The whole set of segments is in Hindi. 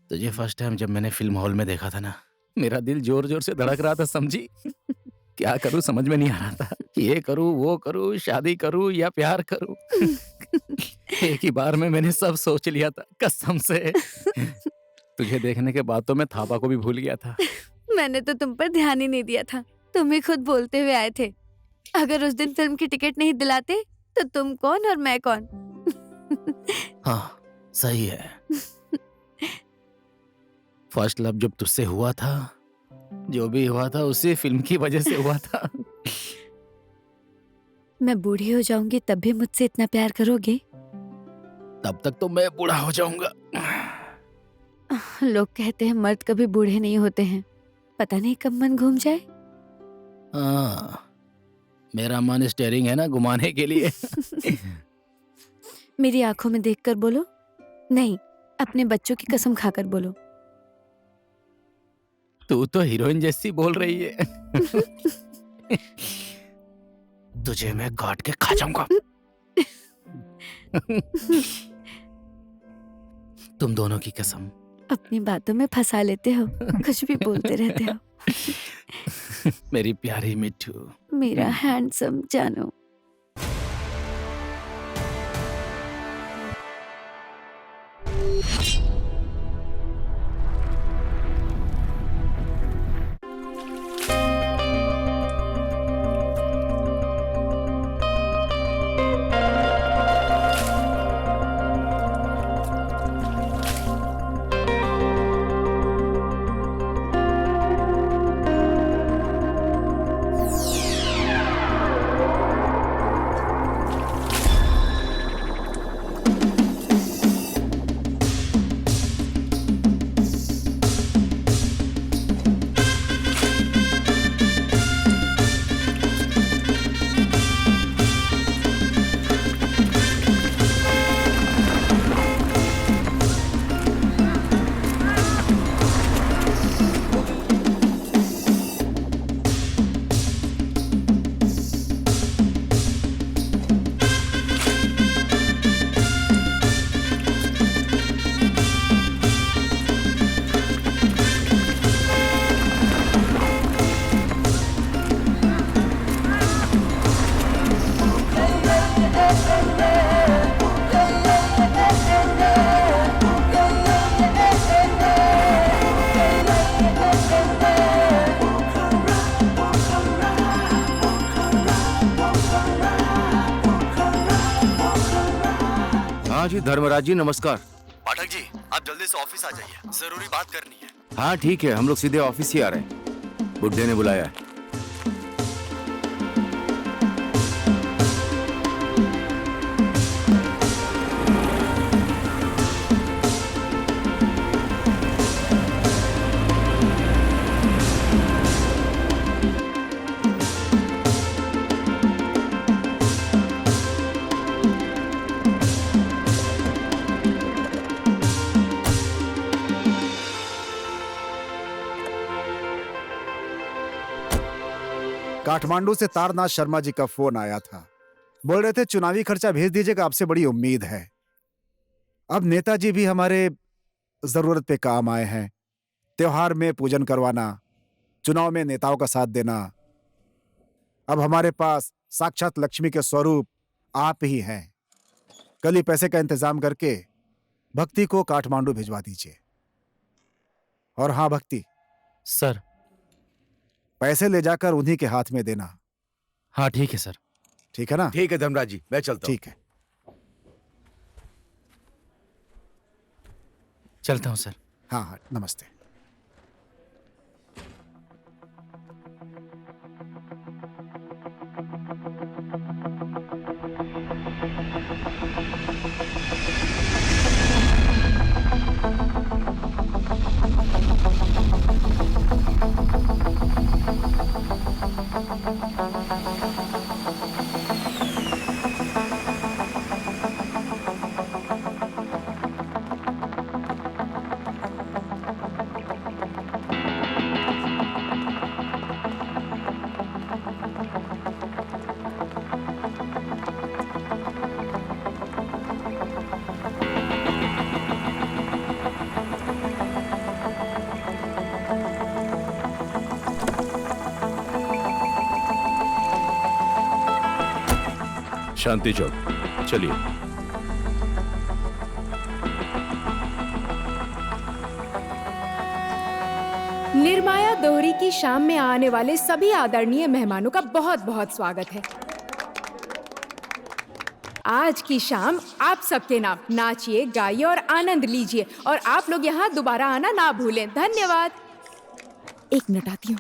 तुझे फर्स्ट टाइम जब मैंने फिल्म हॉल में देखा था ना, मेरा दिल जोर जोर से धड़क रहा था, समझी। क्या करूं समझ में नहीं आ रहा था। ये करूं, वो करूं, शादी करूं या प्यार करूं। एक ही बार में मैंने सब सोच लिया था, कसम से। तुझे देखने के बाद तो मैं थापा को भी भूल गया था। मैंने तो तुम पर ध्यान ही नहीं दिया था। तुम ही खुद बोलते हुए आए थे, अगर उस दिन फिल्म की टिकट नहीं दिलाते तो तुम कौन और मैं कौन। हाँ, सही है। फर्स्ट लव जब तुझसे हुआ था, जो भी हुआ था उसी फिल्म की वजह से हुआ था। मैं बूढ़ी हो जाऊंगी तब भी मुझसे इतना प्यार करोगे? तब तक तो मैं बूढ़ा हो जाऊंगा। लोग कहते हैं मर्द कभी बूढ़े नहीं होते हैं, पता नहीं कब मन घूम जाए। हाँ, मेरा मन स्टेयरिंग है ना घुमाने के लिए। मेरी आंखों में देखकर बोलो, नहीं अपने बच्चों की कसम खाकर बोलो। तू तो हीरोइन जैसी बोल रही है। तुझे मैं काट के खा जाऊंगा। तुम दोनों की कसम। अपनी बातों में फंसा लेते हो, कुछ भी बोलते रहते हो। मेरी प्यारी मिट्ठू। मेरा हैंडसम जानू। हाँ जी धर्मराज जी, नमस्कार। पाठक जी, आप जल्दी से ऑफिस आ जाइए, जरूरी बात करनी है। हाँ ठीक है, हम लोग सीधे ऑफिस ही आ रहे हैं। बुड्ढे ने बुलाया है। काठमांडू से तारनाथ शर्मा जी का फोन आया था। बोल रहे थे चुनावी खर्चा भेज दीजिएगा, आपसे बड़ी उम्मीद है। अब नेताजी भी हमारे जरूरत पे काम आए हैं। त्योहार में पूजन करवाना, चुनाव में नेताओं का साथ देना। अब हमारे पास साक्षात लक्ष्मी के स्वरूप आप ही हैं। कल ही पैसे का इंतजाम करके भक्ति को काठमांडू भिजवा दीजिए। और हाँ भक्ति, सर। पैसे ले जाकर उन्हीं के हाथ में देना। हाँ ठीक है सर। ठीक है ना? ठीक है धर्मराज जी, मैं चलता हूँ। ठीक है। चलता हूँ सर। हाँ हाँ, नमस्ते। शांति चौक चलिए। निर्माया दोहरी की शाम में आने वाले सभी आदरणीय मेहमानों का बहुत बहुत स्वागत है। आज की शाम आप सबके नाम नाचिए, गाइए और आनंद लीजिए, और आप लोग यहाँ दोबारा आना ना भूलें। धन्यवाद। एक मिनट आती हूँ।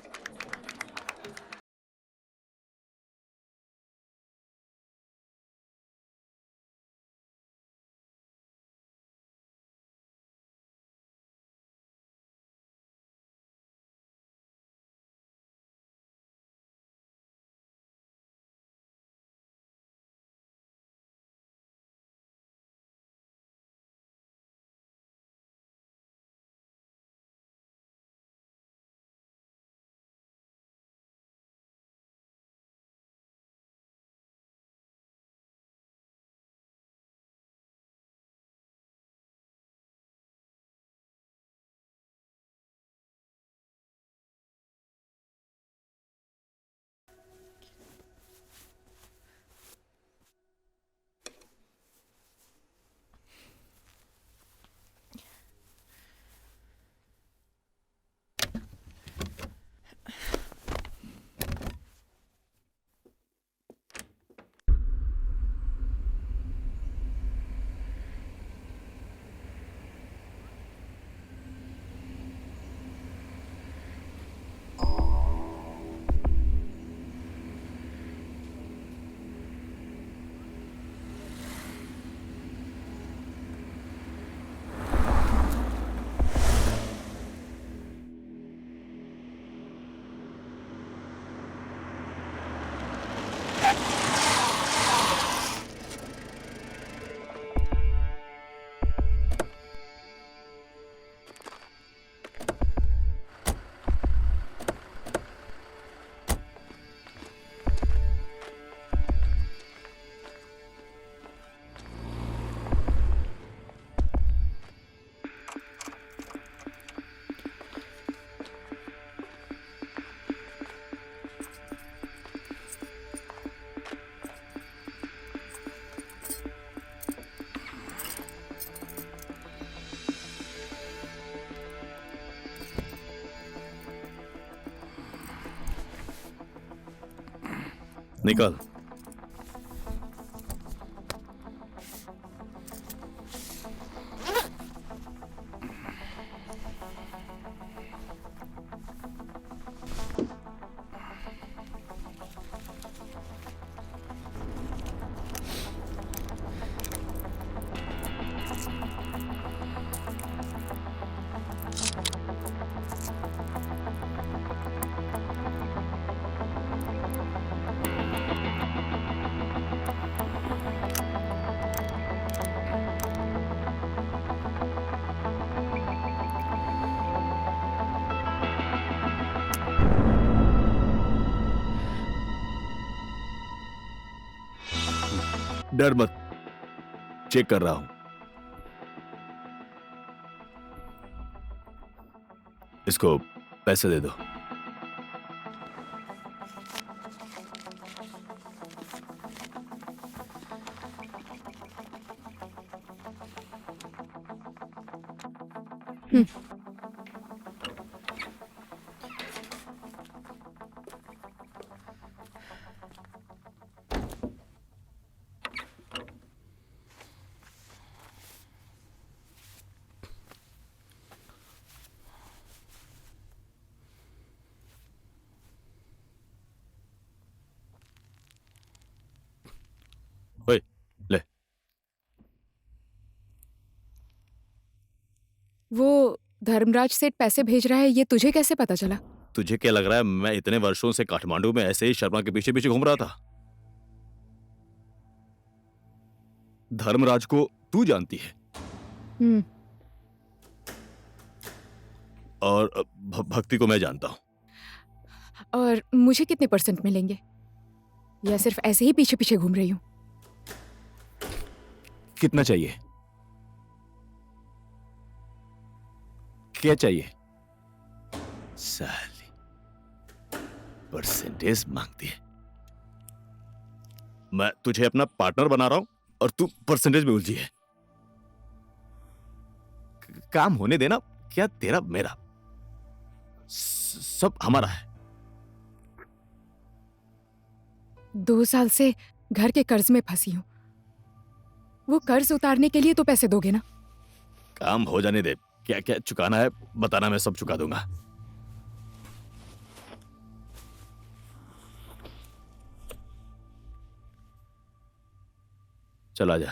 निकल। डर मत, चेक कर रहा हूं। इसको पैसे दे दो। ओए, ले। वो धर्मराज सेठ पैसे भेज रहा है, ये तुझे कैसे पता चला? तुझे क्या लग रहा है मैं इतने वर्षों से काठमांडू में ऐसे ही शर्मा के पीछे पीछे घूम रहा था? धर्मराज को तू जानती है और भक्ति को मैं जानता हूं। और मुझे कितने % मिलेंगे, या सिर्फ ऐसे ही पीछे पीछे घूम रही हूँ? कितना चाहिए? क्या चाहिए? साली परसेंटेज मांगती है। मैं तुझे अपना पार्टनर बना रहा हूं और तू परसेंटेज में उलझी है। काम होने देना, क्या तेरा मेरा सब हमारा है। 2 साल से घर के कर्ज में फंसी हूँ। वो कर्ज उतारने के लिए तो पैसे दोगे ना? काम हो जाने दे, क्या क्या चुकाना है बताना, मैं सब चुका दूंगा। चला जा।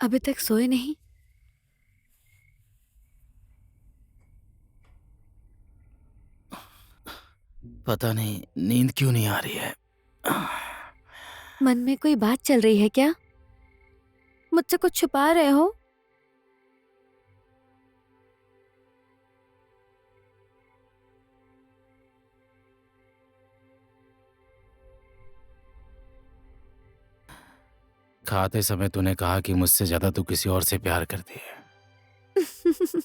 अभी तक सोए नहीं? पता नहीं नींद क्यों नहीं आ रही है। मन में कोई बात चल रही है क्या? मुझसे कुछ छुपा रहे हो? खाते समय तूने कहा कि मुझसे ज्यादा तू किसी और से प्यार करती है।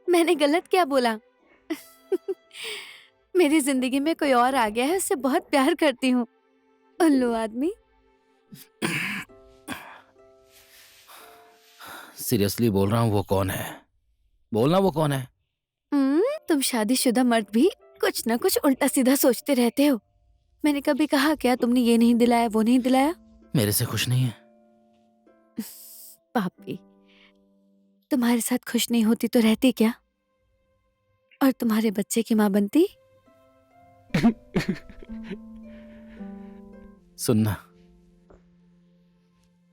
मैंने गलत क्या बोला? मेरी जिंदगी में कोई और आ गया है, उससे बहुत प्यार करती हूँ। उल्लू आदमी। सीरियसली बोल रहा हूँ, वो कौन है? बोलना, वो कौन है? तुम शादीशुदा मर्द भी कुछ ना कुछ उल्टा सीधा सोचते रहते हो। मैंने कभी कहा क्या तुमने ये नहीं दिलाया, वो नहीं दिलाया? मेरे से खुश नहीं है? पापी, तुम्हारे साथ खुश नहीं होती तो रहती क्या? और तुम्हारे बच्चे की माँ बनती? सुनना,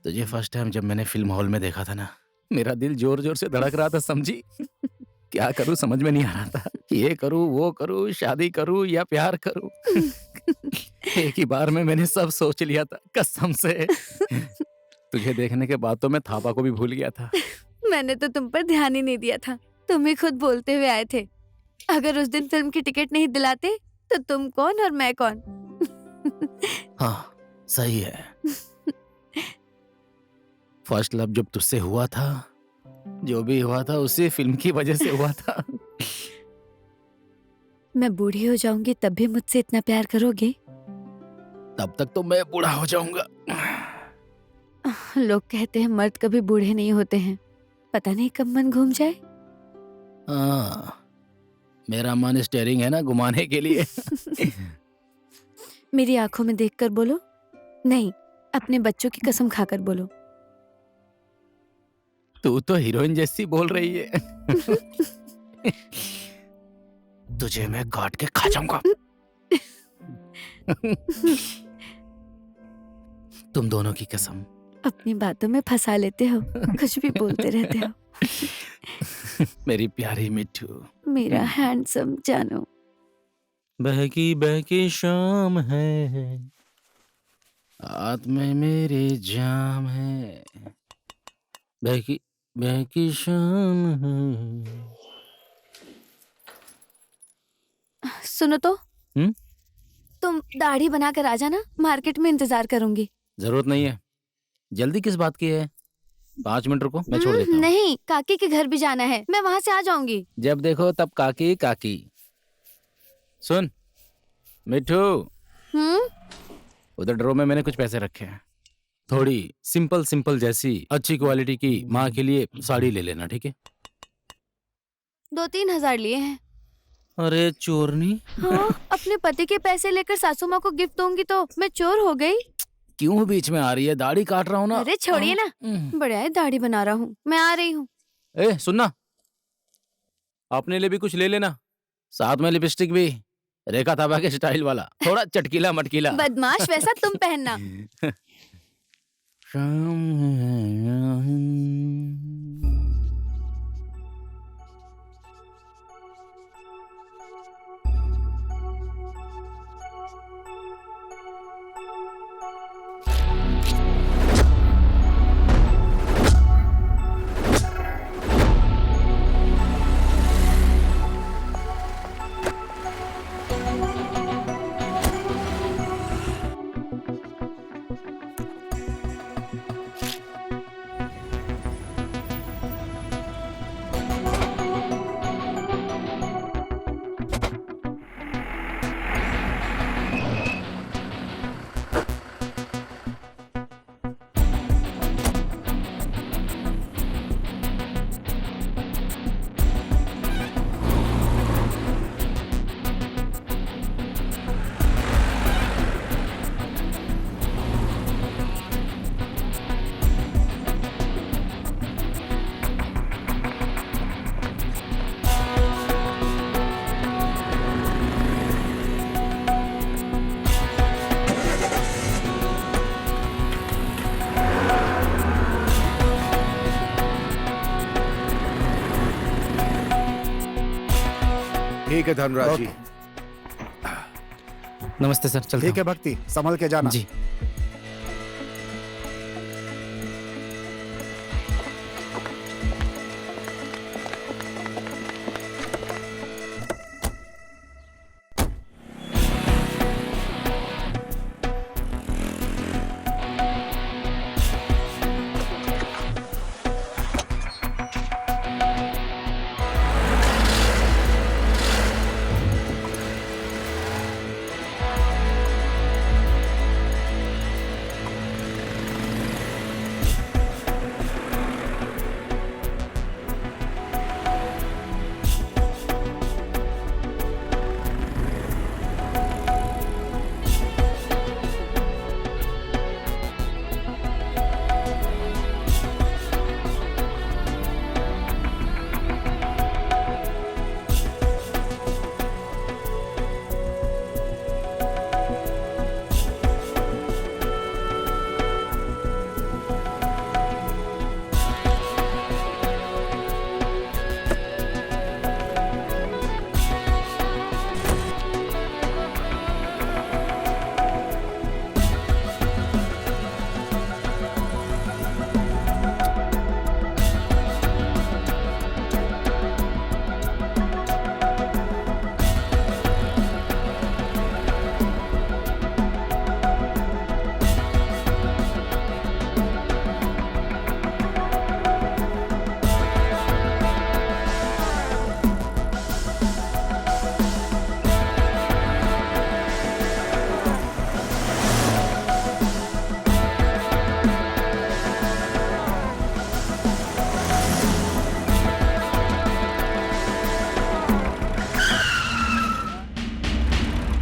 तुझे फर्स्ट टाइम जब मैंने फिल्म हॉल में देखा था ना, मेरा दिल जोर जोर से धड़क रहा था, समझी? क्या करूं समझ में नहीं आ रहा था। ये करूं, वो करूं, शादी करूं या प्यार करूं। एक ही बार में मैंने सब सोच लिया था, कसम से। तुझे देखने के बाद तो मैं थापा को भी भूल गया था। मैंने तो तुम पर ध्यान ही नहीं दिया था। तुम ही खुद बोलते हुए आए थे, अगर उस दिन फिल्म की टिकट नहीं दिलाते तो तुम कौन और मैं कौन। हाँ, सही है। फर्स्ट लव जब तुझसे हुआ था, जो भी हुआ था उसी फिल्म की वजह से हुआ था। मैं बूढ़ी हो जाऊंगी तब भी मुझसे इतना प्यार करोगे? तब तक तो मैं बूढ़ा हो जाऊंगा। लोग कहते हैं मर्द कभी बूढ़े नहीं होते हैं, पता नहीं कब मन घूम जाए। हाँ, मेरा मन स्टेयरिंग है ना घुमाने के लिए। मेरी आंखों में देखकर बोलो, नहीं अपने बच्चों की कसम खाकर बोलो। तू तो हीरोइन जैसी बोल रही है। तुझे मैं काट के खा जाऊंगा। तुम दोनों की कसम। अपनी बातों में फंसा लेते हो, कुछ भी बोलते रहते हो। मेरी प्यारी मिट्टू, मेरा हैंडसम जानू। बहकी बहकी शाम है, हाथ में मेरे जाम है, बहकी बहकी शाम है। सुनो तो, हम्म? तुम दाढ़ी बनाकर आ जाना, मार्केट में इंतजार करूंगी। जरूरत नहीं है, जल्दी किस बात की है? 5 मिनट रुको, मैं छोड़ देता हूँ। नहीं, काकी के घर भी जाना है, मैं वहां से आ जाऊंगी। जब देखो तब काकी काकी। सुन मिठू, उधर ड्रॉर में मैंने कुछ पैसे रखे हैं, थोड़ी सिंपल सिंपल जैसी अच्छी क्वालिटी की माँ के लिए साड़ी ले लेना, ठीक है? 2-3 हजार लिए हैं। अरे चोरनी, हाँ, अपने पति के पैसे लेकर सासू माँ को गिफ्ट दूंगी तो मैं चोर हो गई। क्यों बीच में आ रही है? दाढ़ी काट रहा हूँ ना। अरे छोड़िए ना, बढ़िया है, दाढ़ी बना रहा हूँ। मैं आ रही हूँ। ए सुनना, अपने लिए भी कुछ ले लेना, साथ में लिपस्टिक भी, रेखा थापा के स्टाइल वाला, थोड़ा चटकीला मटकीला। बदमाश, वैसा तुम पहनना। ठीक है धनराज जी। नमस्ते सर, चलते ठीक है भक्ति, संभल के जाना। जी।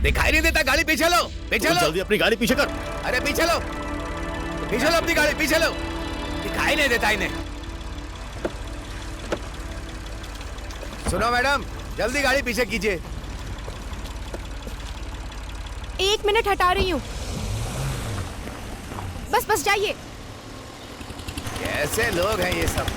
दिखाई नहीं देता? गाड़ी पीछे लो, पीछे लो। जल्दी अपनी गाड़ी पीछे कर। अरे पीछे लो, पीछे लो अपनी गाड़ी, पीछे लो। दिखाई नहीं देता इन्हें। सुनो मैडम, जल्दी गाड़ी पीछे कीजिए। 1 मिनट हटा रही हूँ। बस जाइए। कैसे लोग हैं ये सब?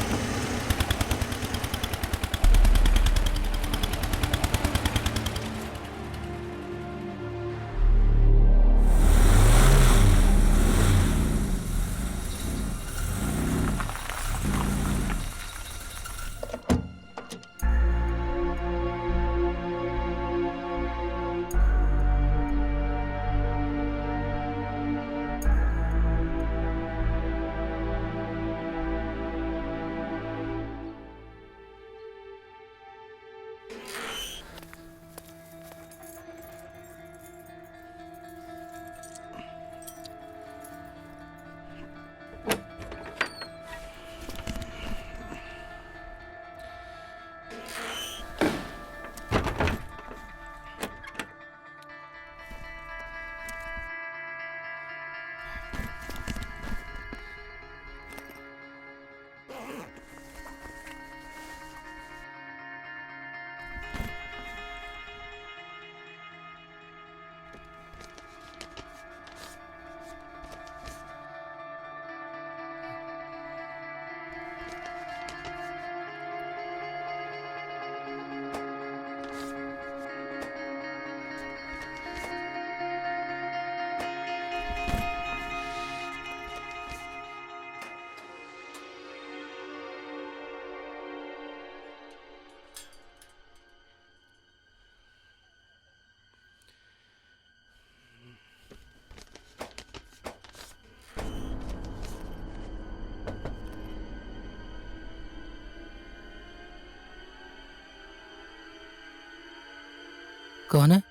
कौन है?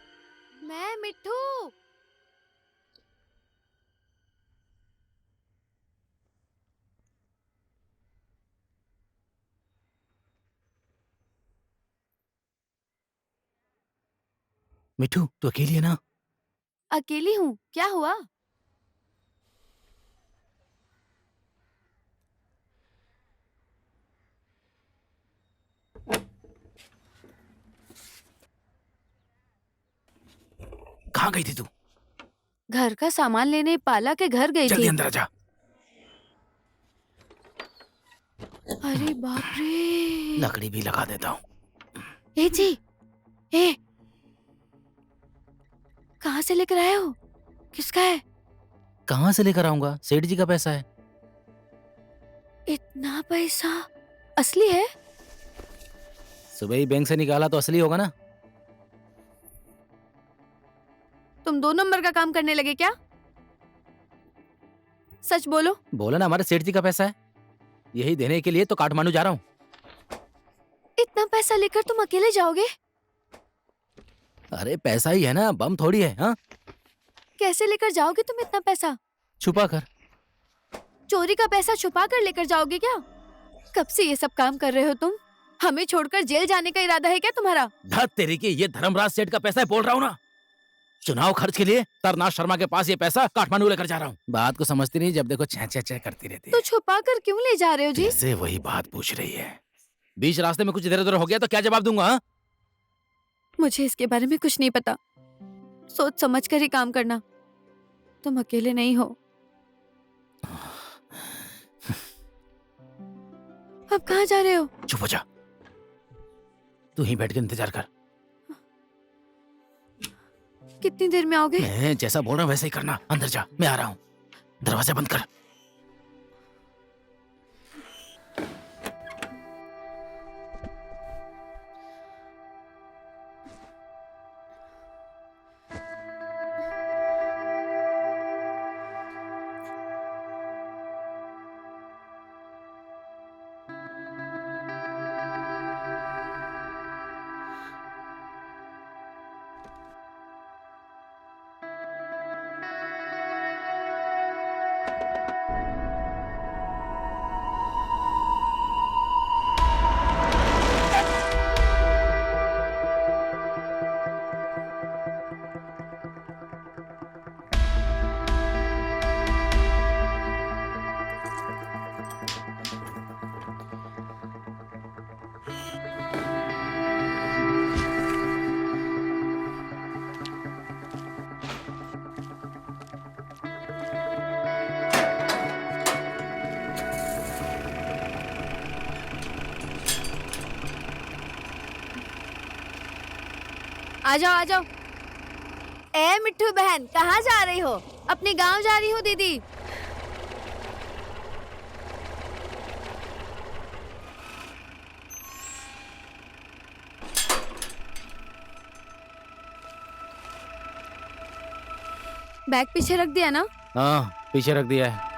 मैं मिट्ठू। मिठू, तू अकेली है ना? अकेली हूँ, क्या हुआ? कहाँ गई थी तू? घर का सामान लेने पाला के घर गई जल्दी थी। अंदर आ जा। अरे बाप रे। लकड़ी भी लगा देता हूँ। ए जी, ए, कहाँ से लेकर आए हो? किसका है? कहाँ से लेकर आऊंगा? सेठ जी का पैसा है। इतना पैसा असली है? सुबह ही बैंक से निकाला तो असली होगा ना। तुम 2 नंबर का काम करने लगे क्या? सच बोलो। बोला ना, हमारे सेठ जी का पैसा है। यही देने के लिए तो काठमांडू जा रहा हूँ। इतना पैसा लेकर तुम अकेले जाओगे? अरे पैसा ही है ना, बम थोड़ी है। हाँ, कैसे लेकर जाओगे तुम इतना पैसा? छुपा कर। चोरी का पैसा छुपा कर लेकर जाओगे क्या? कब से ये सब काम कर रहे हो तुम? हमें छोड़कर जेल जाने का इरादा है क्या तुम्हारा? धत तेरी की, ये धर्मराज सेठ का पैसा है, बोल रहा हूँ ना। चुनाव खर्च के लिए तरनाथ शर्मा के पास ये पैसा काठमांडू लेकर जा रहा हूँ। बात को समझती नहीं, जब देखो छह छह छह करती रहती है। तो छुपा कर क्यों ले जा रहे हो जी? से वही बात पूछ रही है। बीच रास्ते में कुछ इधर उधर हो गया तो क्या जवाब दूंगा? हाँ? मुझे इसके बारे में कुछ नहीं पता। सोच समझ कर ही काम करना। तुम अकेले नहीं हो। अब कहाँ जा रहे हो? चुप हो जा, तू ही बैठ के इंतजार कर। कितनी देर में आओगे? मैं जैसा बोल रहा हूँ वैसे ही करना। अंदर जा, मैं आ रहा हूँ। दरवाजा बंद कर। आ जाओ आ जाओ। ए मिट्ठू बहन, कहाँ जा रही हो? अपने गांव जा रही हूँ दीदी। बैग पीछे रख दिया ना? हाँ, पीछे रख दिया है।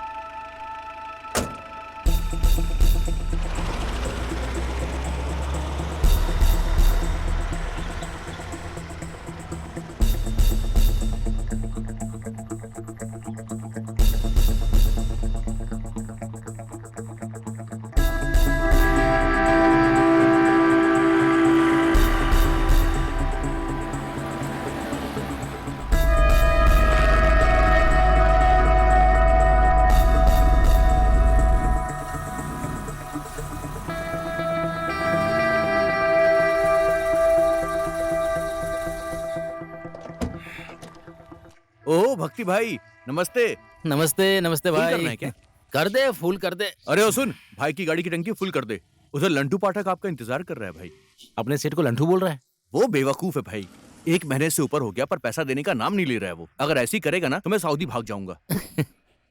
ओ भक्ति भाई, नमस्ते। नमस्ते नमस्ते फुल भाई। करना है क्या? कर दे, फुल कर दे। अरे ओ सुन, भाई की गाड़ी की टंकी फुल कर दे। उधर लंटू पाठक आपका इंतजार कर रहा है भाई। अपने सेठ को लंठू बोल रहा है? वो बेवकूफ है भाई। 1 महीने से ऊपर हो गया पर पैसा देने का नाम नहीं ले रहा है वो। अगर ऐसे ही करेगा ना तो मैं सऊदी भाग जाऊंगा।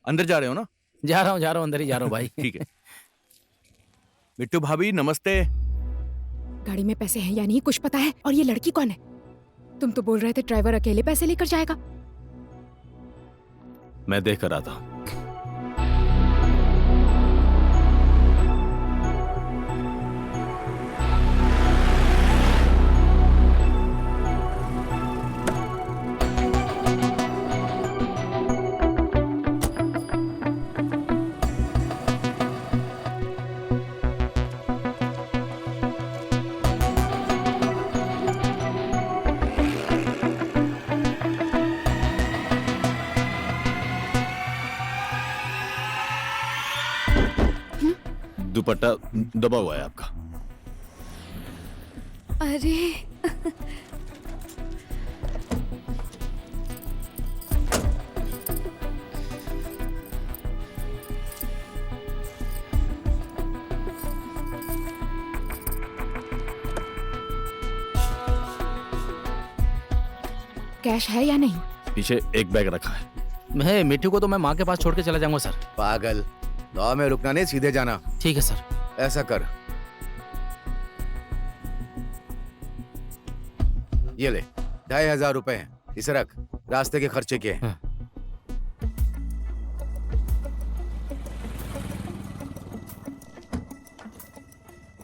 अंदर जा रहे हो ना? जा रहा हूँ, अंदर ही जा रहा हूँ भाई। ठीक है। मिट्टू भाभी नमस्ते। गाड़ी में पैसे हैं या नहीं कुछ पता है? और ये लड़की कौन है? तुम तो बोल रहे थे ड्राइवर अकेले पैसे लेकर जाएगा। मैं देख कर आता हूँ। दुपट्टा दबा हुआ है आपका। अरे कैश है या नहीं? पीछे एक बैग रखा है। मैं मिट्टू को तो मैं माँ के पास छोड़ के चला जाऊंगा सर। पागल, गाँव में रुकना नहीं, सीधे जाना। ठीक है सर। ऐसा कर, ये ले 2500 रुपए हैं, इसे रख, रास्ते के खर्चे के हैं। हाँ।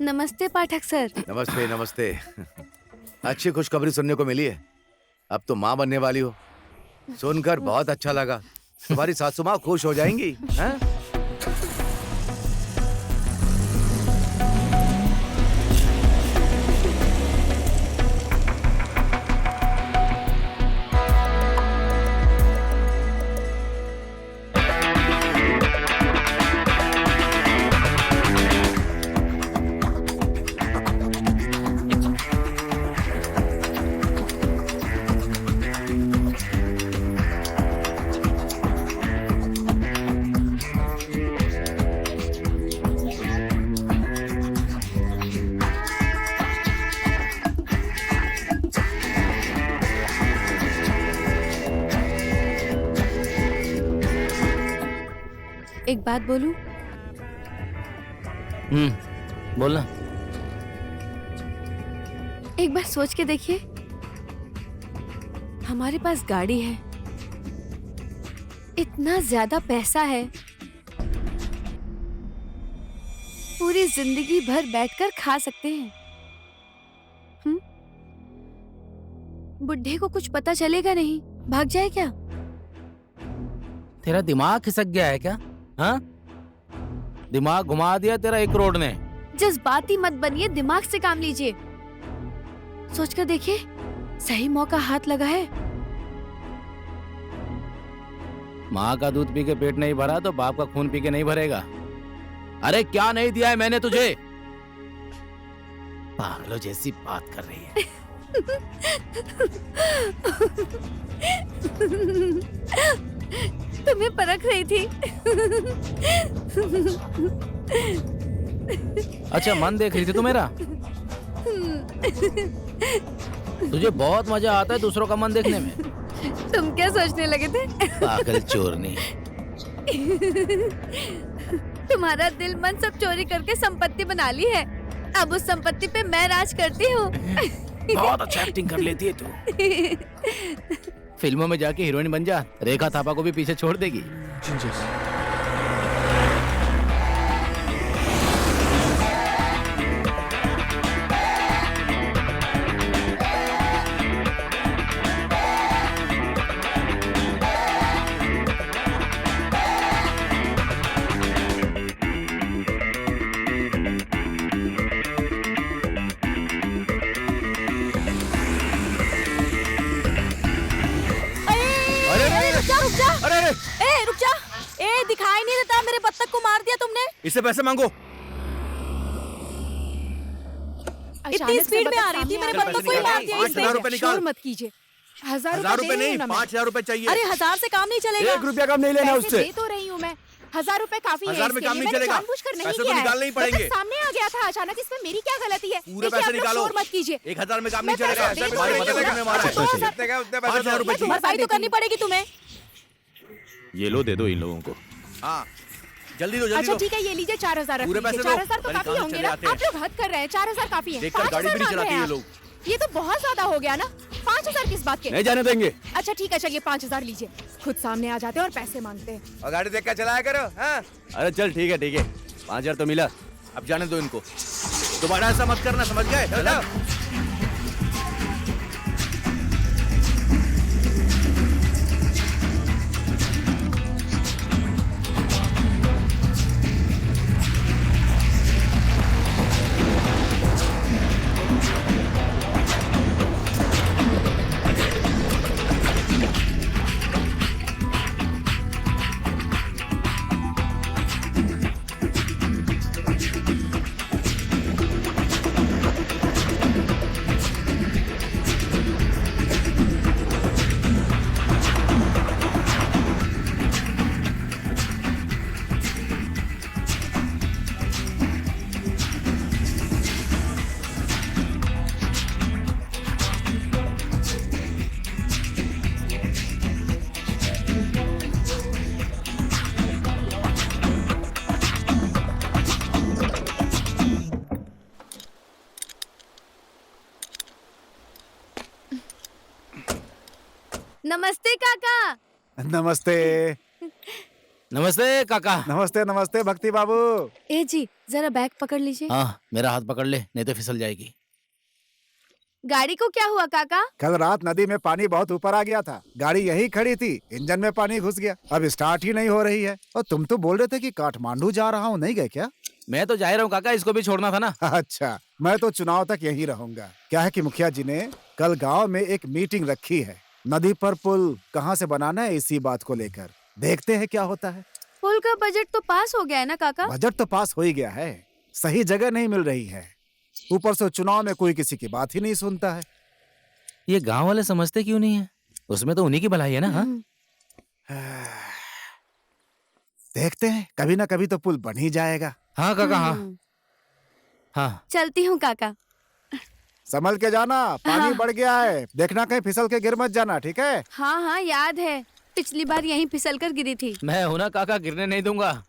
नमस्ते पाठक सर। नमस्ते नमस्ते। अच्छी खुशखबरी सुनने को मिली है, अब तो माँ बनने वाली हो। सुनकर बहुत अच्छा लगा। तुम्हारी सासू माँ खुश हो जाएंगी, हैं? एक बात बोलूं? बोलना। एक बार सोच के देखिए, हमारे पास गाड़ी है, इतना ज्यादा पैसा है, पूरी जिंदगी भर बैठकर खा सकते हैं। बुढ़े को कुछ पता चलेगा नहीं, भाग जाए क्या? तेरा दिमाग खिसक गया है क्या? हाँ, दिमाग घुमा दिया तेरा 1 करोड़ ने। जज्बाती मत बनिए, दिमाग से काम लीजिए। सोचकर देखिए, सही मौका हाथ लगा है। माँ का दूध पी के पेट नहीं भरा तो बाप का खून पी के नहीं भरेगा। अरे क्या नहीं दिया है मैंने तुझे? पागलों जैसी बात कर रही है। तुम्हें परख रही थी। अच्छा, मन देख रही थी तू मेरा? तुझे बहुत मजा आता है दूसरों का मन देखने में। तुम क्या सोचने लगे थे? पागल चोरनी। तुम्हारा दिल मन सब चोरी करके संपत्ति बना ली है। अब उस संपत्ति पे मैं राज करती हूँ। बहुत अच्छा एक्टिंग कर लेती है तू। फिल्मों में जाके हीरोइन बन जा, रेखा थापा को भी पीछे छोड़ देगी। रुक जा। दिखाई नहीं देता, मेरे बत्तख को मार दिया तुमने। इससे पैसे मांगो। इतनी स्पीड में आ रही थी, मेरे बत्तख को ही मार दिया। 5,000 रुपए निकाल। शोर मत कीजिए। 1000 रुपए नहीं, 5,000 रुपए चाहिए। अरे 1000 से काम नहीं चलेगा। 1 रुपया कम नहीं लेना पैसे उससे। दे तो रही हूँ मैं। 1000 रुपए काफी है। 1000 में काम नहीं चलेगा। जानबूझकर नहीं पैसे तो किया है। निकालने ही पड़ेंगे। बत्तख सामने आ गया था अचानक, इसमें मेरी क्या गलती है? पूरे देखिए, पैसे आप लोग निकालो। शोर मत कीजिए। 1000 में काम नहीं मैं चलेगा। पैसे दे तो तुम्हारे रही पता हूँ। है कितने मारा है? 5,000 रुपए चाहिए। भरपाई तो करनी पड़ेगी तुम्हें। ये लो, दे दो इन लोगों को। हाँ, जल्दी दो, जल्दी अच्छा दो। ठीक है, ये लीजिए 4000 रख पूरे लीजिए। पैसे दो। 4000 तो पहले काफी कहाँ होंगे चले ना? आते हैं? आप लोग हद कर रहे हैं। 4000 काफी है। देखकर गाड़ी भी नहीं 5000 चलाते ये मांग रहे लोग। हैं। ये तो बहुत ज्यादा हो गया ना। 5000 किस बात के? नहीं जाने देंगे। अच्छा ठीक है, चलिए 5000 लीजिए। खुद सामने आ जाते हैं और पैसे मांगते हैं। और गाड़ी देख कर चलाया करो। हाँ, अरे चल ठीक है, ठीक है। 5,000 तो मिला, अब जाने दो इनको। दोबारा ऐसा मत करना, समझ गए? चलो। नमस्ते काका। नमस्ते। नमस्ते काका। नमस्ते नमस्ते भक्ति बाबू। ए जी जरा बैग पकड़ लीजिए। हाँ मेरा हाथ पकड़ ले नहीं तो फिसल जाएगी। गाड़ी को क्या हुआ काका? कल रात नदी में पानी बहुत ऊपर आ गया था, गाड़ी यही खड़ी थी, इंजन में पानी घुस गया, अब स्टार्ट ही नहीं हो रही है। और तुम तो बोल रहे थे कि काठमांडू जा रहा हूँ, नहीं गए क्या? मैं तो जा ही रहा हूँ काका, इसको भी छोड़ना था ना। अच्छा, मैं तो चुनाव तक यहीं रहूंगा। क्या है कि मुखिया जी ने कल गांव में एक मीटिंग रखी है, नदी पर पुल कहाँ से बनाना है इसी बात को लेकर। देखते हैं क्या होता है। पुल का बजट तो पास हो गया है ना काका? बजट तो पास हो ही गया है, सही जगह नहीं मिल रही है, ऊपर से चुनाव में कोई किसी की बात ही नहीं सुनता है। ये गांव वाले समझते क्यों नहीं है? उसमें तो उन्हीं की भलाई है ना। हाँ देखते हैं, कभी ना कभी तो पुल बन ही जाएगा। हाँ काका हाँ हाँ। चलती हूँ काका। संभल के जाना, पानी हाँ। बढ़ गया है, देखना कहीं फिसल के गिर मत जाना, ठीक है? हाँ हाँ याद है, पिछली बार यहीं फिसल कर गिरी थी। मैं हूं ना काका, गिरने नहीं दूंगा।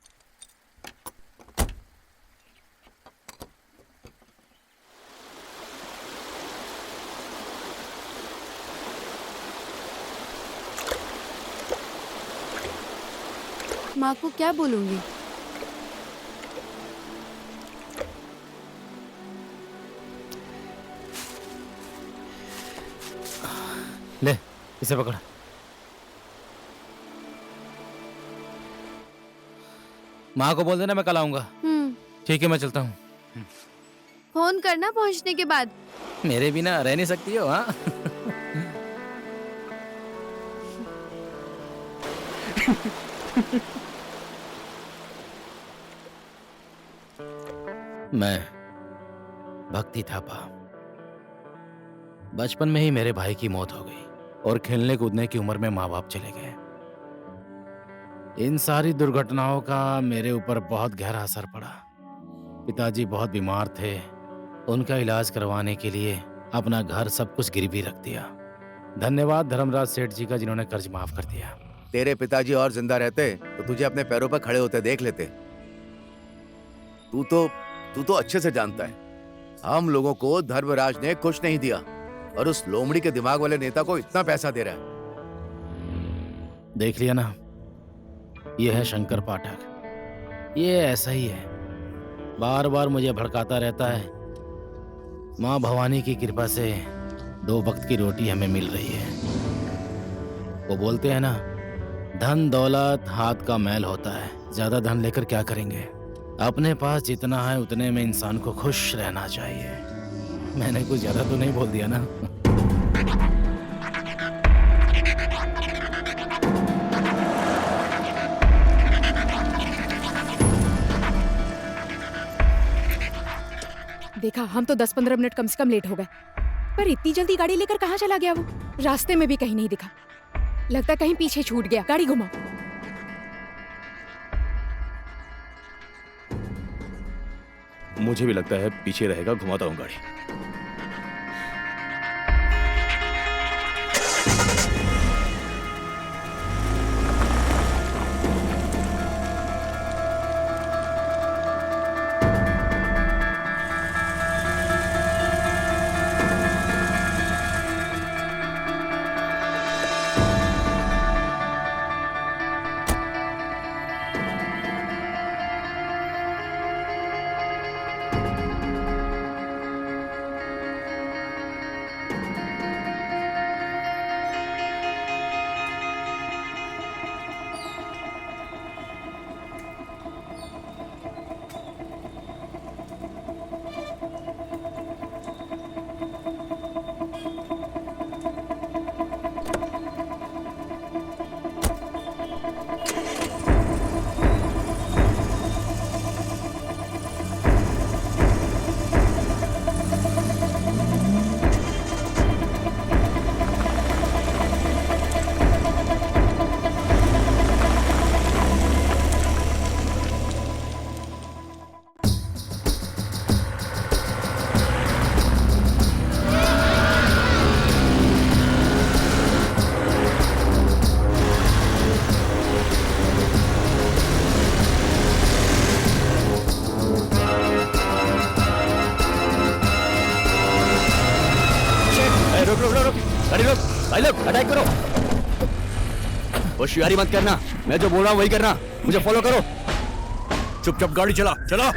माँ को क्या बोलूंगी? ले इसे पकड़। माँ को बोल देना मैं कल आऊंगा। ठीक है मैं चलता हूँ। फोन करना पहुँचने के बाद। मेरे बिना रह नहीं सकती हो। हाँ मैं भक्ति थापा। बचपन में ही मेरे भाई की मौत हो गई और खेलने कूदने की उम्र में माँ बाप चले गए। इन सारी दुर्घटनाओं का मेरे ऊपर बहुत गहरा असर पड़ा। पिताजी बहुत बीमार थे, उनका इलाज करवाने के लिए अपना घर सब कुछ गिरवी रख दिया। धन्यवाद धर्मराज सेठ जी का जिन्होंने कर्ज माफ कर दिया। तेरे पिताजी और जिंदा रहते तो तुझे अपने पैरों पर खड़े होते देख लेते। तू तो अच्छे से जानता है, हम लोगों को धर्मराज ने कुछ नहीं दिया और उस लोमड़ी के दिमाग वाले नेता को इतना पैसा दे रहा है। देख लिया ना, ये है शंकर पाठक। ये ऐसा ही है, बार बार मुझे भड़काता रहता है। माँ भवानी की कृपा से 2 वक्त की रोटी हमें मिल रही है। वो बोलते हैं ना, धन दौलत हाथ का मैल होता है, ज्यादा धन लेकर क्या करेंगे। अपने पास जितना है उतने में इंसान को खुश रहना चाहिए। मैंने कुछ ज्यादा तो नहीं बोल दिया ना? देखा, हम तो 10-15 मिनट कम से कम लेट हो गए, पर इतनी जल्दी गाड़ी लेकर कहाँ चला गया वो? रास्ते में भी कहीं नहीं दिखा, लगता कहीं पीछे छूट गया। गाड़ी घुमा। मुझे भी लगता है पीछे रहेगा, घुमाता हूँ गाड़ी। रुक रुक रुक रुक, गाड़ी रोक, भाई लोग अटैक करो। होशियारी मत करना, मैं जो बोल रहा हूँ वही करना। मुझे फॉलो करो। चुपचाप गाड़ी चला चला।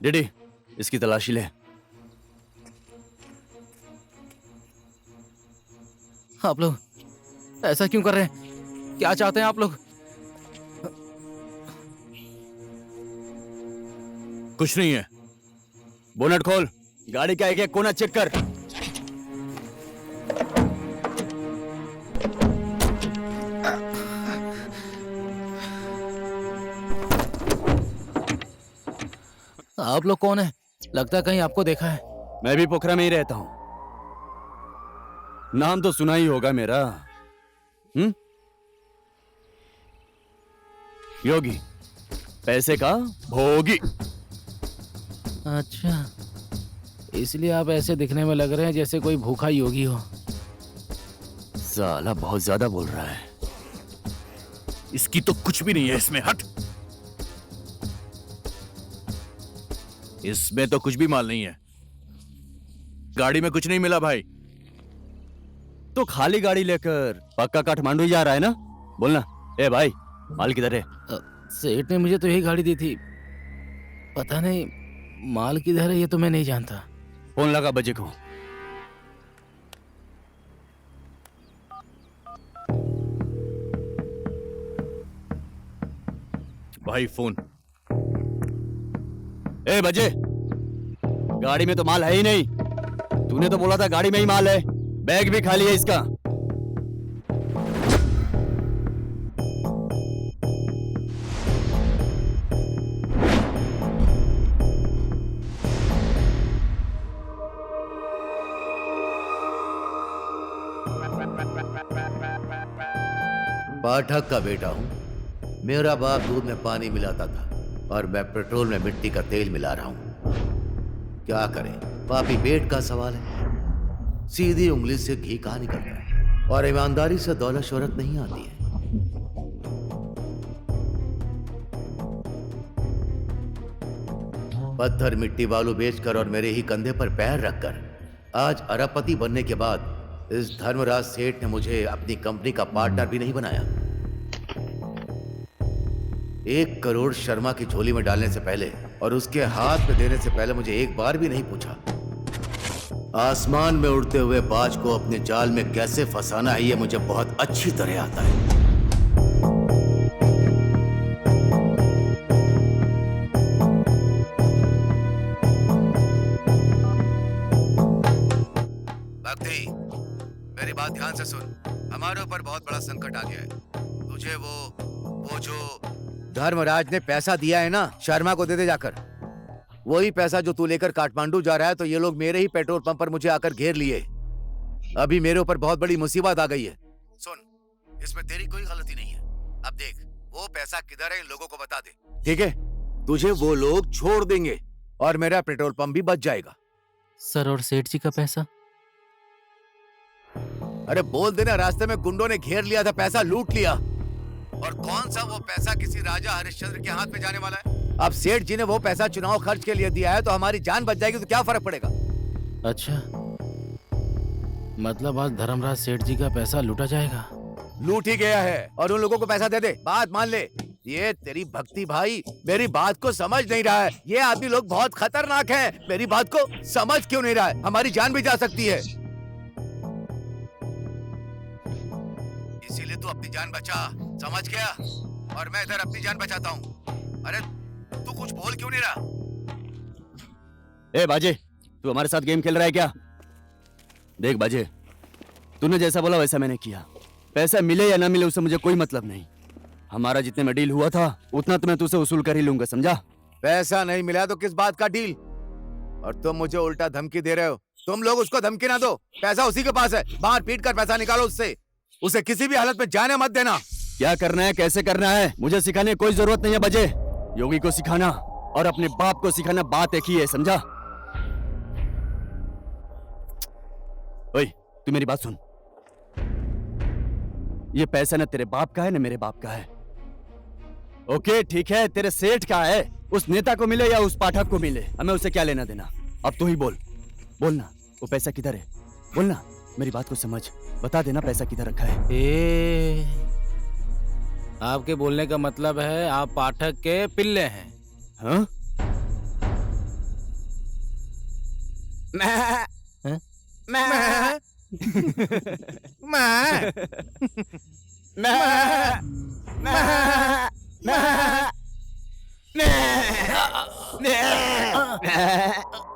डिडी, इसकी तलाशी ले। आप लोग ऐसा क्यों कर रहे हैं? क्या चाहते हैं आप लोग? कुछ नहीं है। बोनट खोल, गाड़ी का एक एक कोना चेक कर। आप लोग कौन है? लगता है कहीं आपको देखा है। मैं भी पोखरा में ही रहता हूं। नाम तो सुना ही होगा मेरा। योगी, पैसे का भोगी। अच्छा, इसलिए आप ऐसे दिखने में लग रहे हैं जैसे कोई भूखा योगी हो। साला बहुत ज्यादा बोल रहा है। इसकी तो कुछ भी नहीं है इसमें। हट। इसमें तो कुछ भी माल नहीं है। गाड़ी में कुछ नहीं मिला भाई। तो खाली गाड़ी लेकर पक्का काठमांडू जा रहा है ना? बोलना। ए भाई, माल किधर है? सेठ ने मुझे तो यही गाड़ी दी थी। पता नहीं माल किधर है, ये तो मैं नहीं जानता। फोन लगा बजे को। भाई फोन। ए बजे, गाड़ी में तो माल है ही नहीं। तूने तो बोला था गाड़ी में ही माल है। बैग भी खाली है इसका। पाठक का बेटा हूं। मेरा बाप दूध में पानी मिलाता था और मैं पेट्रोल में मिट्टी का तेल मिला रहा हूं। क्या करें, पापी पेट का सवाल है। सीधी उंगली से घी कहां निकलता है, और ईमानदारी से दौलत शोहरत नहीं आती है। पत्थर मिट्टी बालू बेचकर और मेरे ही कंधे पर पैर रखकर आज अरबपति बनने के बाद इस धर्मराज सेठ ने मुझे अपनी कंपनी का पार्टनर भी नहीं बनाया। 1 करोड़ शर्मा की झोली में डालने से पहले और उसके हाथ में देने से पहले मुझे एक बार भी नहीं पूछा। आसमान में उड़ते हुए बाज को अपने जाल में कैसे फंसाना है ये मुझे बहुत अच्छी तरह आता है। भक्ति, मेरी बात ध्यान से सुन। हमारे ऊपर बहुत बड़ा संकट आ गया है। तुझे वो जो धर्मराज ने पैसा दिया है ना, शर्मा को दे दे जाकर। वही पैसा जो तू लेकर काठमांडू जा रहा है, तो ये लोग मेरे ही पेट्रोल पंप पर मुझे आकर घेर लिए। अभी मेरे ऊपर बहुत बड़ी मुसीबत आ गई है। सुन, इसमें तेरी कोई गलती नहीं है। अब देख, वो पैसा किधर है इन लोगों को बता दे, ठीक है? तुझे वो लोग छोड़ देंगे और मेरा पेट्रोल पंप भी बच जाएगा। सर, और सेठ जी का पैसा? अरे बोल देना, रास्ते में गुंडों ने घेर लिया था, पैसा लूट लिया। और कौन सा वो पैसा किसी राजा हरिश्चंद्र के हाथ में जाने वाला है? अब सेठ जी ने वो पैसा चुनाव खर्च के लिए दिया है, तो हमारी जान बच जाएगी, तो क्या फर्क पड़ेगा? अच्छा, मतलब आज धर्मराज सेठ जी का पैसा लूटा जाएगा? लूट ही गया है, और उन लोगों को पैसा दे दे, बात मान ले। ये तेरी भक्ति भाई मेरी बात को समझ नहीं रहा है। ये आदमी लोग बहुत खतरनाक हैं। मेरी बात को समझ क्यों नहीं रहा है? हमारी जान भी जा सकती है। इसीलिए तू अपनी जान बचा, समझ गया? और मैं इधर अपनी जान बचाता हूँ। अरे तू कुछ बोल क्यों नहीं रहा? ए बाजे, तू हमारे साथ गेम खेल रहा है क्या? देख बाजे, तूने जैसा बोला वैसा मैंने किया। पैसा मिले या ना मिले उससे मुझे कोई मतलब नहीं। हमारा जितने में डील हुआ था उतना तो मैं तुझसे वसूल कर ही लूंगा, समझा? पैसा नहीं मिला तो किस बात का डील? और तुम मुझे उल्टा धमकी दे रहे हो। तुम लोग उसको धमकी ना दो, पैसा उसी के पास है, बाहर पीट कर पैसा निकालो उससे। उसे किसी भी हालत में जाने मत देना। क्या करना है, कैसे करना है, मुझे सिखाने की कोई जरूरत नहीं है बजे। योगी को सिखाना और अपने बाप को सिखाना बात एक ही है, समझा? ओए, तू मेरी बात सुन। ये पैसा ना तेरे बाप का है ना मेरे बाप का है। ओके ठीक है, तेरे सेठ का है, उस नेता को मिले या उस पाठक को मिले, हमें उसे क्या लेना देना। अब तू ही बोलना वो पैसा किधर है, बोलना, मेरी बात को समझ, बता देना पैसा किधर रखा है। आपके बोलने का मतलब है आप पाठक के पिल्ले हैं? हाँ?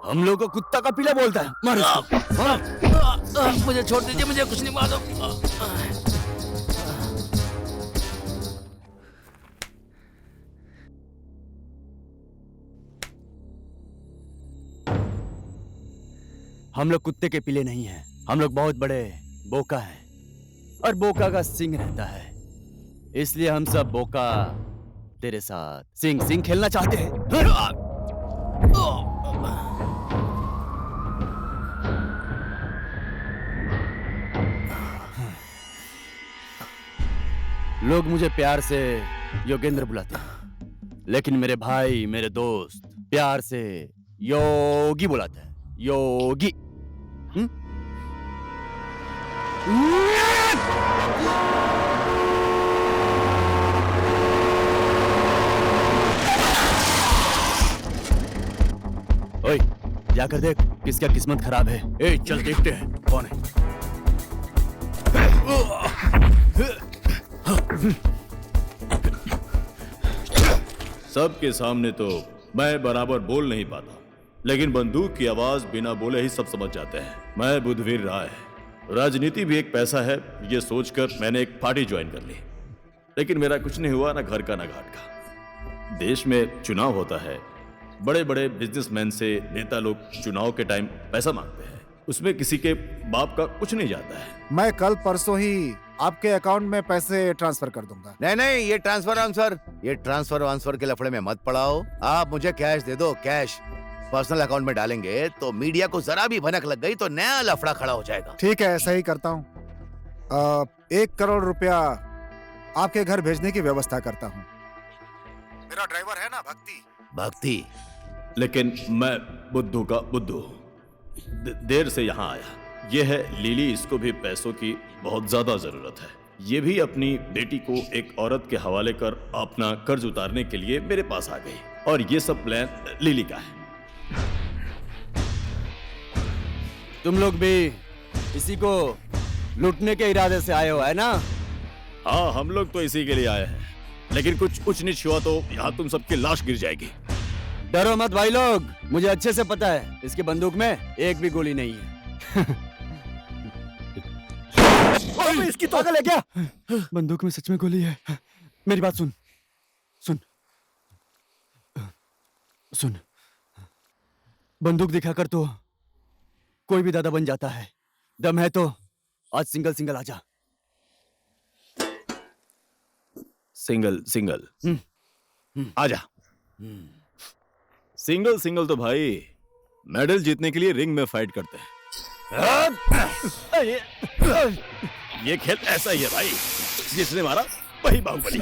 हम लोग को कुत्ता का पिला बोलता है, मार इसको। मुझे छोड़ दीजिए, मुझे कुछ नहीं मालूम। हम लोग कुत्ते के पिले नहीं हैं, हम लोग बहुत बड़े बोका हैं और बोका का सिंग रहता है, इसलिए हम सब बोका तेरे साथ सिंग सिंग खेलना चाहते हैं। लोग मुझे प्यार से योगेंद्र बुलाते हैं, लेकिन मेरे भाई मेरे दोस्त प्यार से योगी बुलाते हैं, योगी। ओए, जाकर देख किसका किस्मत खराब है। ए, चल देखते हैं कौन है। सबके सामने तो मैं बराबर बोल नहीं पाता, लेकिन बंदूक की आवाज बिना बोले ही सब समझ जाते हैं। मैं बुद्धवीर राय, राजनीति भी एक पैसा है, ये सोचकर मैंने एक पार्टी ज्वाइन कर ली, लेकिन मेरा कुछ नहीं हुआ, ना घर का ना घाट का। देश में चुनाव होता है, बड़े बड़े बिजनेसमैन से नेता लोग चुनाव के टाइम पैसा मांगते हैं, उसमें किसी के बाप का कुछ नहीं जाता है। मैं कल परसों ही आपके अकाउंट में पैसे ट्रांसफर कर दूंगा। नहीं, ये ट्रांसफर वांसफर के लफड़े में मत पड़ाओ। आप मुझे कैश दे दो, कैश पर्सनल अकाउंट में डालेंगे तो मीडिया को जरा भी भनक लग गई तो नया लफड़ा खड़ा हो जाएगा। ठीक है, ऐसा ही करता हूँ। 1 करोड़ रुपया आपके घर भेजने की व्यवस्था करता हूँ। मेरा ड्राइवर है ना भक्ति, लेकिन मैं बुद्धू का बुद्धू देर से यहाँ आया। ये है लिली, इसको भी पैसों की बहुत ज्यादा जरूरत है। ये भी अपनी बेटी को एक औरत के हवाले कर अपना कर्ज उतारने के लिए मेरे पास आ गई, और ये सब प्लान लिली का है। तुम लोग भी इसी को लूटने के इरादे से आए हो, है ना? हाँ, हम लोग तो इसी के लिए आए हैं, लेकिन कुछ उच्च नीच हुआ तो यहाँ तुम सबकी लाश गिर जाएगी। डरो मत भाई लोग, मुझे अच्छे से पता है इसकी बंदूक में एक भी गोली नहीं है। इसकी तो पागल है क्या? बंदूक में सच में गोली है। मेरी बात सुन सुन सुन, बंदूक दिखाकर तो कोई भी दादा बन जाता है। दम है तो आज सिंगल सिंगल आजा। सिंगल आजा। सिंगल तो भाई मेडल जीतने के लिए रिंग में फाइट करते हैं। ये खेल ऐसा ही है भाई, जिसने मारा वही बाहुबली।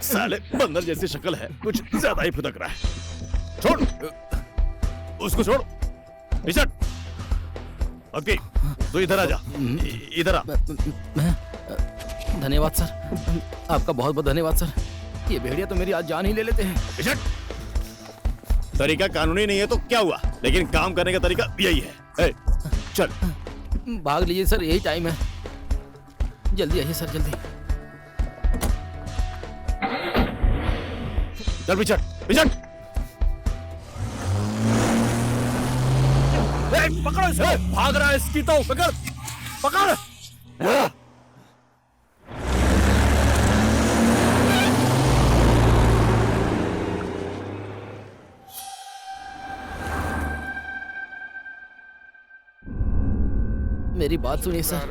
साले बंदर जैसी शक्ल है, कुछ ज्यादा ही फुदक रहा है। छोड़ उसको, छोड़। ओके, तो इधर आ जा, इधर आ। धन्यवाद सर, आपका बहुत बहुत धन्यवाद सर। ये भेड़िया तो मेरी आज जान ही ले लेते हैं। तरीका कानूनी नहीं है तो क्या हुआ, लेकिन काम करने का तरीका यही है। ए, चल भाग लीजिए सर, यही टाइम है। जल्दी आइए सर, जल्दी। चल पिछड़। पकड़ो इसे, भाग रहा है इसकी तो, पकड़। मेरी बात सुनिए सर,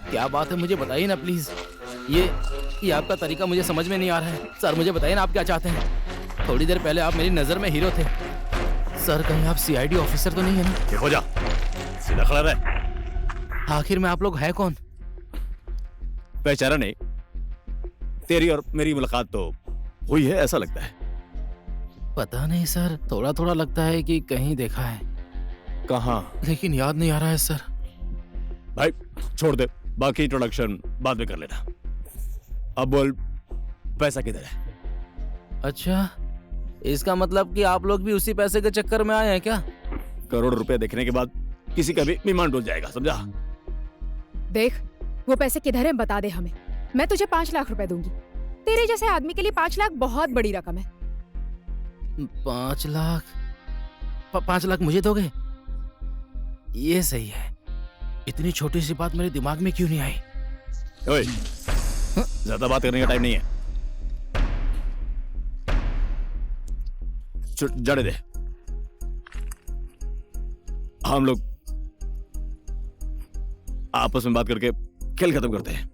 क्या बात है मुझे बताइए ना प्लीज। ये आपका तरीका मुझे समझ में नहीं आ रहा है। सर मुझे बताइए ना आप क्या चाहते हैं। थोड़ी देर पहले आप मेरी नजर में हीरो थे। सर कहीं आप सीआईडी ऑफिसर तो नहीं है ना? ये हो जा, सीधा खड़ा रह। आखिर में आप लोग हैं कौन? पहचाना नहीं? तेरी और मेरी मुलाकात तो हुई है ऐसा लगता है। पता नहीं सर, थोड़ा थोड़ा लगता है कि कहीं देखा है, कहाँ? लेकिन याद नहीं आ रहा है सर। भाई छोड़ दे, बाकी इंट्रोडक्शन बाद में कर लेना। अब बोल, पैसा किधर है? अच्छा, इसका मतलब कि आप लोग भी उसी पैसे के चक्कर में आए हैं क्या? करोड़ रुपए देखने के बाद किसी का भी ईमान डूब जाएगा, समझा? देख, वो पैसे किधर हैं बता दे हमें। मैं तुझे 5 लाख रुपए दूंगी। तेरे जैसे आदमी के लिए 5 लाख बहुत बड़ी रकम है। 5 लाख? 5 लाख मुझे दोगे? ये सही है। इतनी छोटी सी बात मेरे दिमाग में क्यों नहीं आई? ओए, ज्यादा बात करने का टाइम नहीं है। जाने दे, हम लोग आपस में बात करके खेल खत्म करते हैं।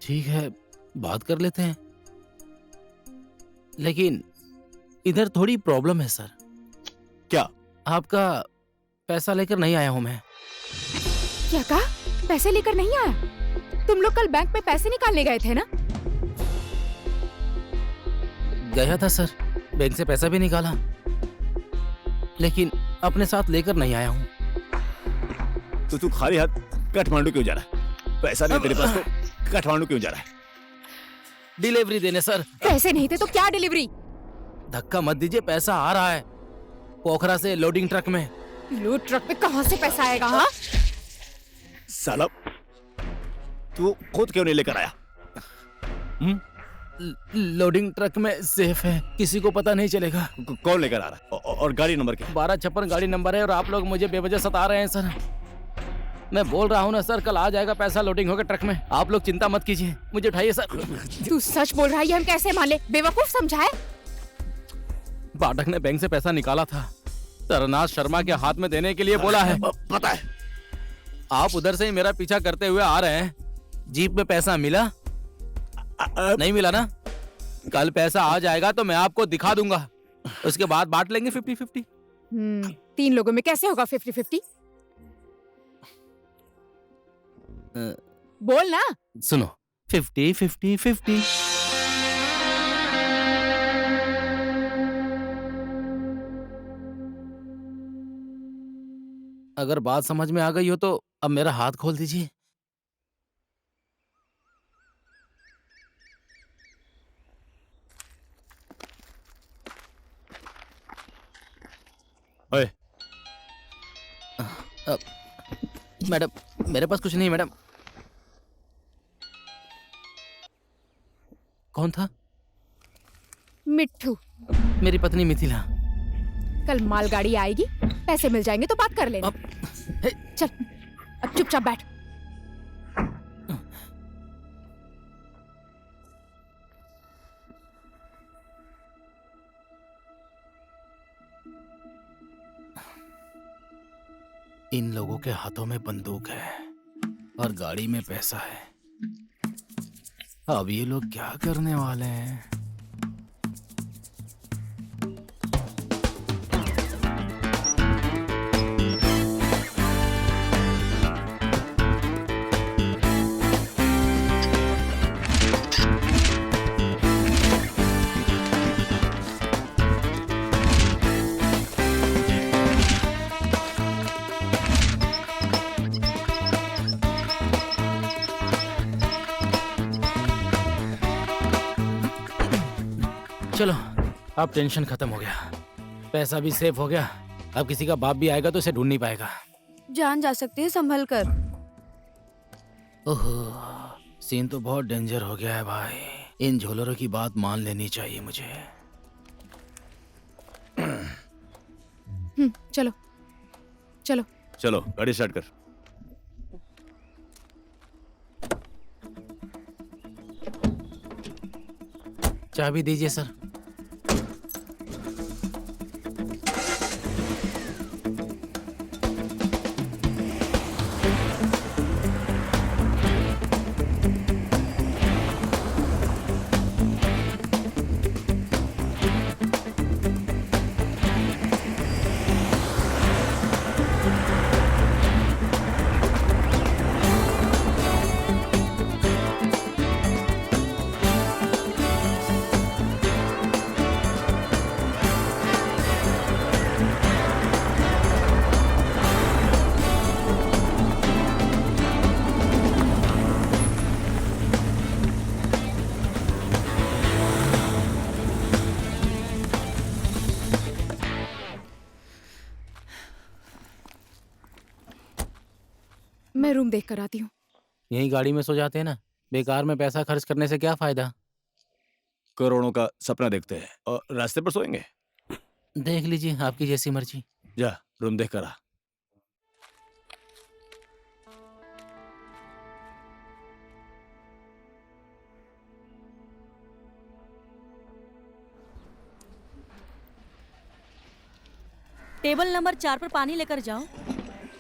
ठीक है, बात कर लेते हैं, लेकिन इधर थोड़ी प्रॉब्लम है सर। क्या? आपका पैसा लेकर नहीं आया हूं मैं। क्या कहा? पैसे लेकर नहीं आया? तुम लोग कल बैंक में पैसे निकालने गए थे ना? गया था सर, बैंक से पैसा भी निकाला, लेकिन अपने साथ लेकर नहीं आया हूं। तो तू खाली हाथ काठमांडू क्यों जा रहा है? पैसा नहीं तेरे पास तो काठमांडू क्यों जा रहा है? डिलीवरी देने सर। पैसे नहीं थे तो क्या डिलीवरी? धक्का मत दीजिए, पैसा आ रहा है पोखरा से लोडिंग ट्रक में। लोड ट्रक में कहां से पैसा आएगा? हाँ, साला तू खुद क्यों नहीं लेकर आया? लोडिंग ट्रक में सेफ है, किसी को पता नहीं चलेगा। कौन लेकर आ रहा है? और गाड़ी नंबर क्या है? 1256 गाड़ी नंबर है, और आप लोग मुझे बेवजह सता रहे हैं सर। मैं बोल रहा हूँ ना सर, कल आ जाएगा पैसा लोडिंग होकर ट्रक में। आप लोग चिंता मत कीजिए, मुझे उठाइए सर। तू सच बोल रहा है? ये हम कैसे मान ले? बेवकूफ समझा है? पाठक ने बैंक से पैसा निकाला था, तरनाथ शर्मा के हाथ में देने के लिए बोला है। पता है। आप उधर से ही मेरा पीछा करते हुए आ रहे हैं। जीप में पैसा मिला? नहीं मिला ना? कल पैसा आ जाएगा तो मैं आपको दिखा दूंगा, उसके बाद बांट लेंगे 50-50। 3 लोगों में कैसे होगा 50-50? बोल ना। सुनो, 50-50-50। अगर बात समझ में आ गई हो तो अब मेरा हाथ खोल दीजिए। ओए, मैडम, मेरे पास कुछ नहीं मैडम। कौन था? मिट्ठू। मेरी पत्नी मिथिला। कल मालगाड़ी आएगी, पैसे मिल जाएंगे तो बात कर लेना। हे, चल, अब चुपचाप बैठ। इन लोगों के हाथों में बंदूक है और गाड़ी में पैसा है। अब ये लोग क्या करने वाले हैं? चलो, अब टेंशन खत्म हो गया, पैसा भी सेफ हो गया। अब किसी का बाप भी आएगा तो इसे ढूंढ नहीं पाएगा। जान जा सकती है, संभल कर। ओहो, सीन तो बहुत डेंजर हो गया है भाई। इन झोलरों की बात मान लेनी चाहिए मुझे। चलो। चलो। चलो गाड़ी स्टार्ट कर। चाबी दीजिए सर। मैं रूम देख कर आती हूँ। यही गाड़ी में सो जाते हैं ना, बेकार में पैसा खर्च करने से क्या फायदा। करोड़ों का सपना देखते हैं और रास्ते पर सोएंगे। देख लीजिए, आपकी जैसी मर्जी। जा रूम देख कर आ। टेबल नंबर 4 पर पानी लेकर जाओ।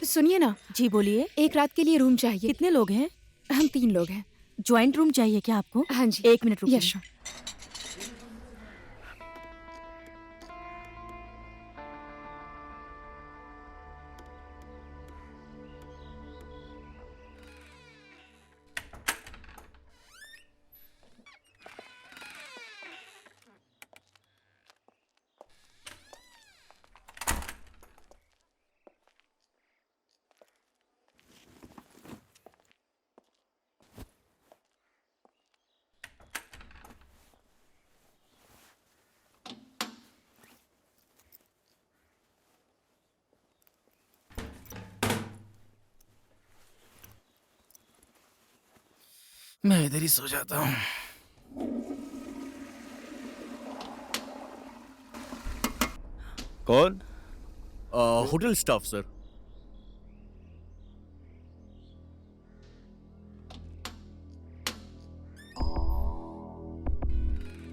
सुनिए ना, जी बोलिए। एक रात के लिए रूम चाहिए। कितने लोग हैं? हम 3 लोग हैं। ज्वाइंट रूम चाहिए क्या आपको? हाँ जी। 1 मिनट रुकिए। यस। मैं इधर ही सो जाता हूँ। कौन? Hotel staff sir.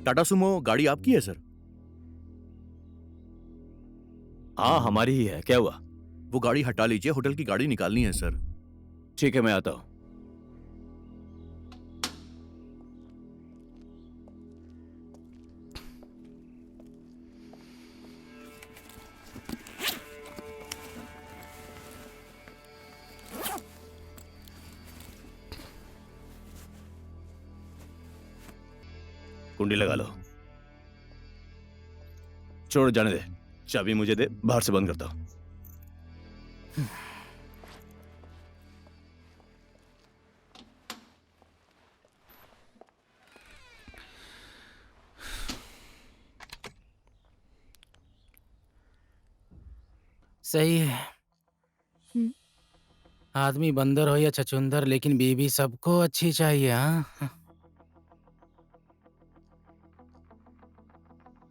Tata Sumo गाड़ी आपकी है सर? हाँ हमारी ही है। क्या हुआ? वो गाड़ी हटा लीजिए, होटल की गाड़ी निकालनी है सर। ठीक है मैं आता हूँ। कुंडी लगा लो। छोड़ जाने दे, चाबी मुझे दे, बाहर से बंद करता हूं। सही है। आदमी बंदर हो या छछूंदर, लेकिन बीवी सबको अच्छी चाहिए। हाँ,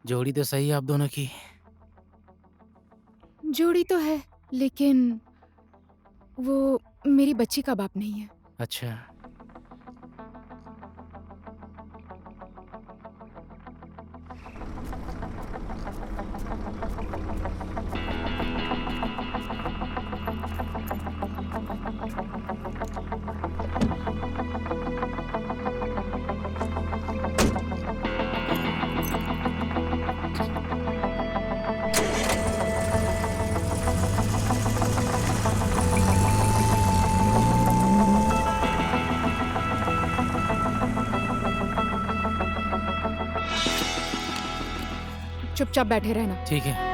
जोड़ी तो सही है आप दोनों की। जोड़ी तो है, लेकिन वो मेरी बच्ची का बाप नहीं है। अच्छा, चुपचाप बैठे रहना। ठीक है।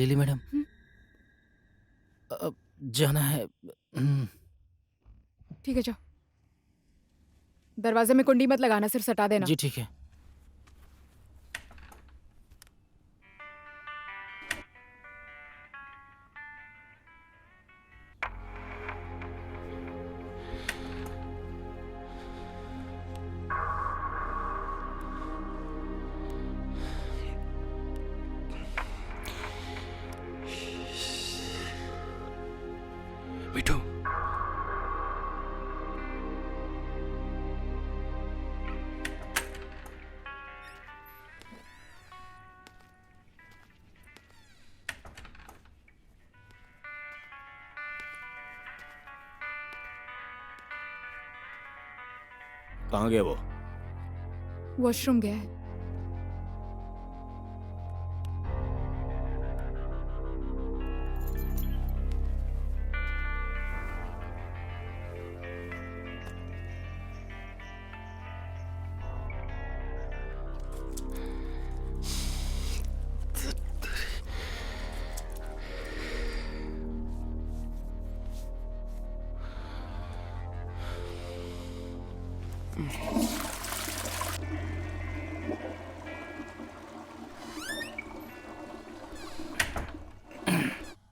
लिली मैडम, हम्म। अब जाना है। ठीक है, जाओ। दरवाजे में कुंडी मत लगाना, सिर्फ सटा देना। जी ठीक है। मिठू, कहाँ गया वो? वॉशरूम गया है।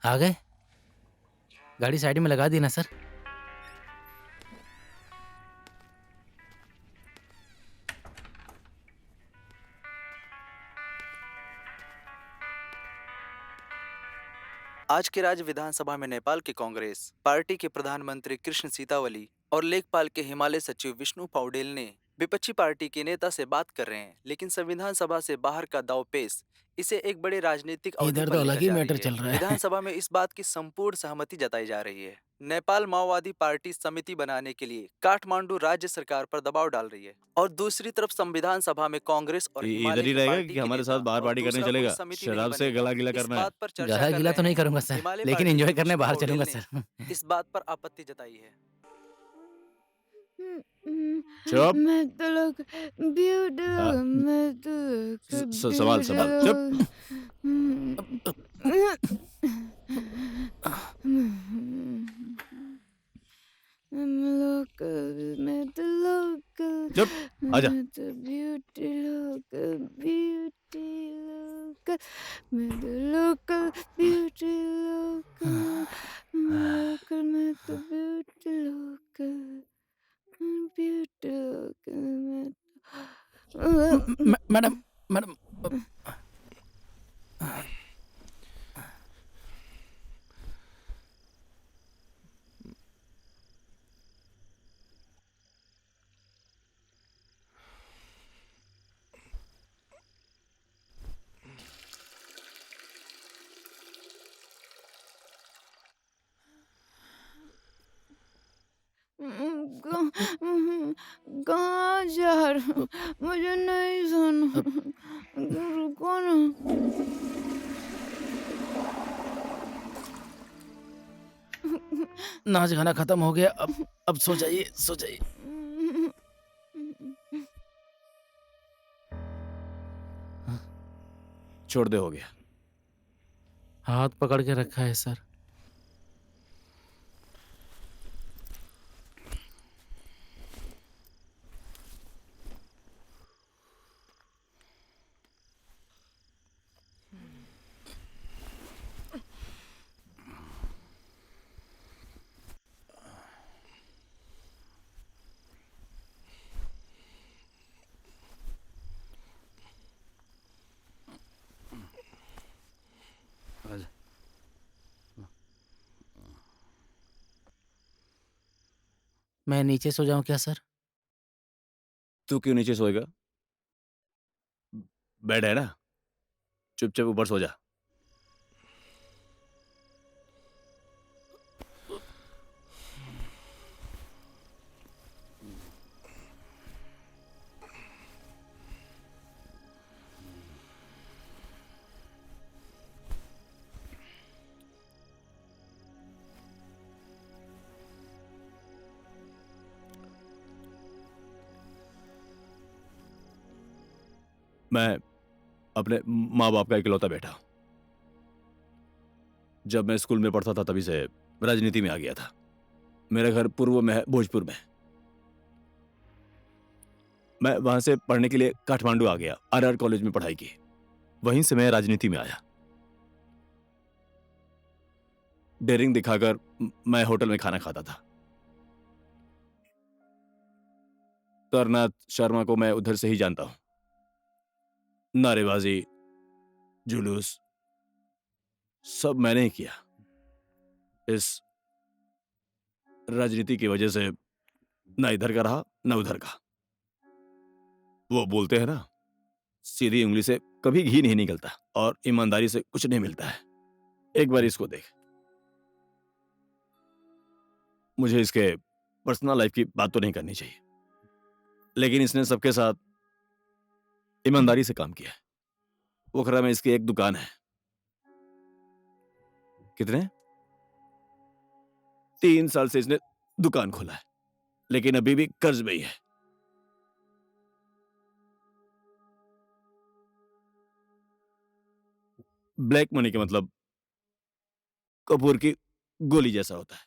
आ गए? गाड़ी साइड में लगा दी ना सर? आज के राज्य विधानसभा में नेपाल के कांग्रेस पार्टी के प्रधानमंत्री कृष्ण सीतावली और लेखपाल के हिमालय सचिव विष्णु पौडेल ने विपक्षी पार्टी के नेता से बात कर रहे हैं, लेकिन संविधान सभा से बाहर का दाव पेश इसे एक बड़े राजनीतिक अवधि इधर पर तो लेकर अलग ही जा रही मैटर है। चल रहा है। विधानसभा में इस बात की संपूर्ण सहमति जताई जा रही है। नेपाल माओवादी पार्टी समिति बनाने के लिए काठमांडू राज्य सरकार पर दबाव डाल रही है और दूसरी तरफ संविधान सभा में कांग्रेस और हिमालय इधर ही की रहेगा पार्टी कि के हमारे नेता साथ बाहर और पार्टी करने दूसरा कोई चलेगा? समिति नहीं शराब से बनेगा। गला गीला इस करना है? बात पर चर्चा गला कर गीला रहे तो नहीं हैं। करूंगा सर, हिमालय लेकिन पार्टी एंजॉय के करने विष्णु बाहर पौडेल चलूंगा ने सर। इस बात पर आपत्ति जताई है। चुप। मैं तो लोग हाँ, मैं तो सवाल सवाल चुप। चुप, आजा। मैडम मैडम, कहाँ जा रहा हूँ? मुझे नहीं सुना। रुको ना। नाच गाना खत्म हो गया, अब सो जाइए, सो जाइए। छोड़ दे, हो गया। हाथ पकड़ के रखा है सर। मैं नीचे सो जाऊं क्या सर? तू क्यों नीचे सोएगा? बेड है ना, चुपचाप ऊपर सो जा। मैं अपने माँ बाप का इकलौता बेटा हूं। जब मैं स्कूल में पढ़ता था तभी से राजनीति में आ गया था। मेरा घर पूर्व में है, भोजपुर में। मैं वहां से पढ़ने के लिए काठमांडू आ गया, आरआर कॉलेज में पढ़ाई की। वहीं से मैं राजनीति में आया। डेयरिंग दिखाकर मैं होटल में खाना खाता था। तरनाथ शर्मा को मैं उधर से ही जानता हूं। नारेबाजी, जुलूस सब मैंने ही किया। इस राजनीति की वजह से ना इधर का रहा ना उधर का। वो बोलते हैं ना, सीधी उंगली से कभी घी नहीं निकलता और ईमानदारी से कुछ नहीं मिलता है। एक बार इसको देख। मुझे इसके पर्सनल लाइफ की बात तो नहीं करनी चाहिए, लेकिन इसने सबके साथ ईमानदारी से काम किया है। पोखरा में इसकी एक दुकान है। कितने 3 साल से इसने दुकान खोला है, लेकिन अभी भी कर्ज में ही है। ब्लैक मनी के मतलब कपूर की गोली जैसा होता है।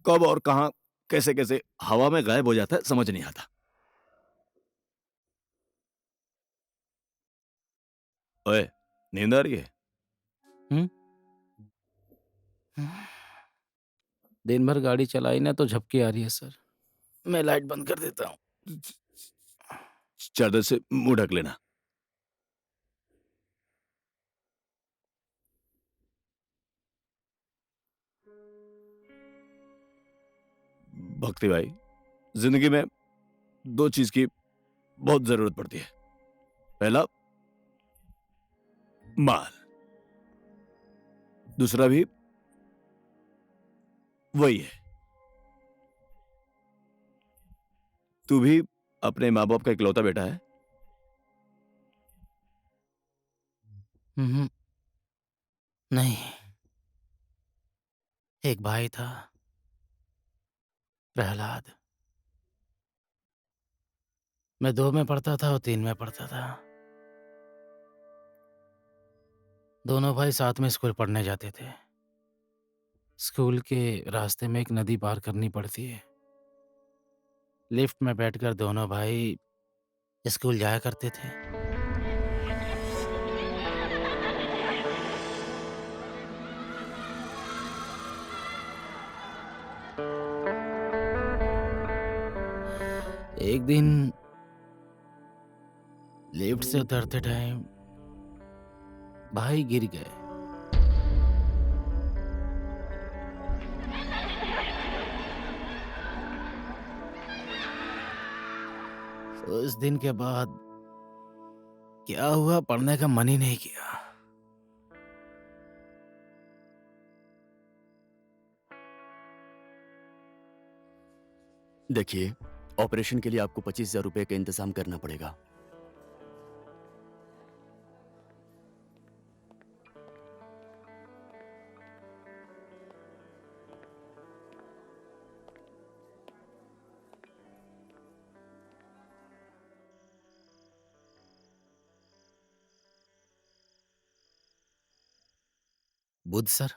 कब और कहां कैसे कैसे हवा में गायब हो जाता है, समझ नहीं आता। ओए, नींद आ रही है? दिन भर गाड़ी चलाई ना तो झपकी आ रही है सर। मैं लाइट बंद कर देता हूँ। चादर से मुंह ढक लेना। भक्ति भाई, जिंदगी में 2 चीज की बहुत जरूरत पड़ती है। पहला माल, दूसरा भी वही है। तू भी अपने माँ बाप का इकलौता बेटा है? नहीं, एक भाई था, प्रहलाद। मैं 2 में पढ़ता था और 3 में पढ़ता था। दोनों भाई साथ में स्कूल पढ़ने जाते थे। स्कूल के रास्ते में एक नदी पार करनी पड़ती है। लिफ्ट में बैठकर दोनों भाई स्कूल जाया करते थे। एक दिन लिफ्ट से उतरते टाइम भाई गिर गए। उस दिन के बाद क्या हुआ, पढ़ने का मन ही नहीं किया। देखिए, ऑपरेशन के लिए आपको 25,000 रुपए का इंतजाम करना पड़ेगा। बुध सर,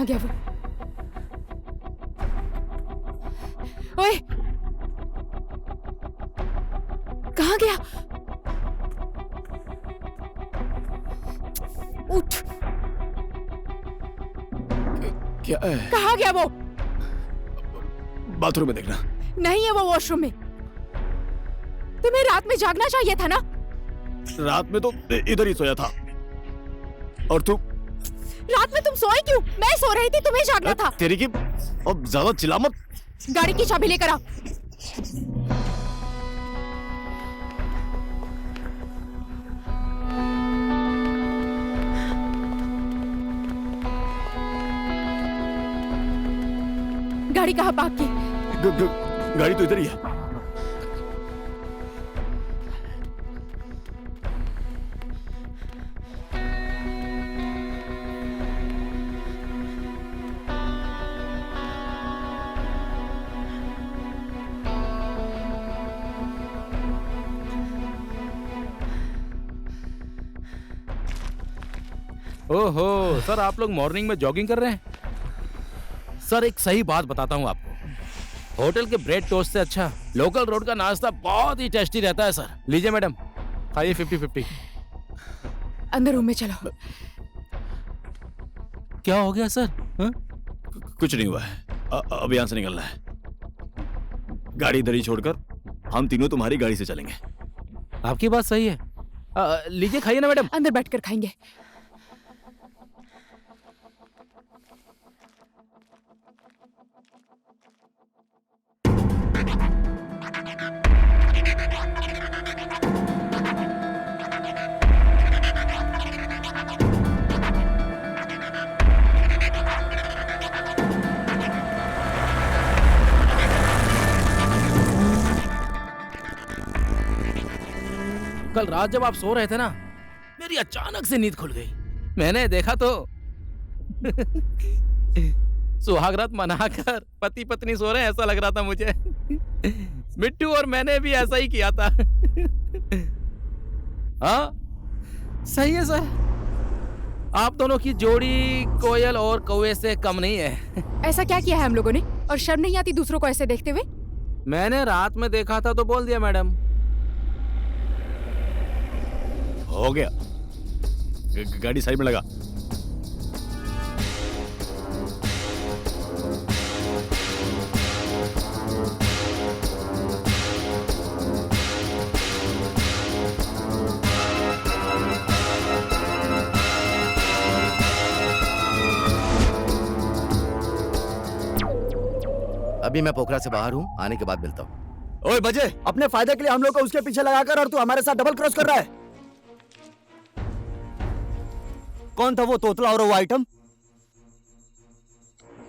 कहाँ गया वो? ओए, कहाँ गया? उठ, क्या है? कहाँ गया वो? बाथरूम में देखना। नहीं है वो वॉशरूम में। तुम्हें रात में जागना चाहिए था ना? रात में तो इधर ही सोया था। और तू? रात में तुम सोए क्यों? मैं सो रही थी, तुम्हें जागना था। तेरी की, अब ज्यादा चिल्ला मत। गाड़ी की चाबी लेकर आओ। गाड़ी कहाँ पार्क की? गाड़ी तो इधर ही है। ओहो सर, आप लोग मॉर्निंग में जॉगिंग कर रहे हैं? सर एक सही बात बताता हूँ आपको, होटल के ब्रेड टोस्ट से अच्छा लोकल रोड का नाश्ता बहुत ही टेस्टी रहता है सर। लीजिए मैडम, खाइए 50-50। अंदर रूम में चलो। क्या हो गया सर? कुछ नहीं हुआ है। अब यहाँ से निकलना है। गाड़ी इधर ही छोड़कर हम तीनों तुम्हारी गाड़ी से चलेंगे। आपकी बात सही है। लीजिए खाइए ना मैडम। अंदर बैठकर खाएंगे। कल रात जब आप सो रहे थे ना, मेरी अचानक से नींद खुल गई। मैंने देखा तो सुहागरात मनाकर पति पत्नी सो रहे हैं, ऐसा लग रहा था मुझे। मिट्टू और मैंने भी ऐसा ही किया था। हाँ सही है सर, आप दोनों की जोड़ी कोयल और कौवे से कम नहीं है। ऐसा क्या किया है हम लोगों ने, और शर्म नहीं आती दूसरों को ऐसे देखते हुए? मैंने रात में देखा था तो बोल दिया मैडम। हो गया, गाड़ी साइड में लगा। अभी मैं पोखरा से बाहर हूँ, आने के बाद मिलता हूँ। ओए बजे, अपने फायदे के लिए हम लोग को उसके पीछे लगाकर और तू हमारे साथ डबल क्रॉस कर रहा है। कौन था वो तोतला और वो आइटम?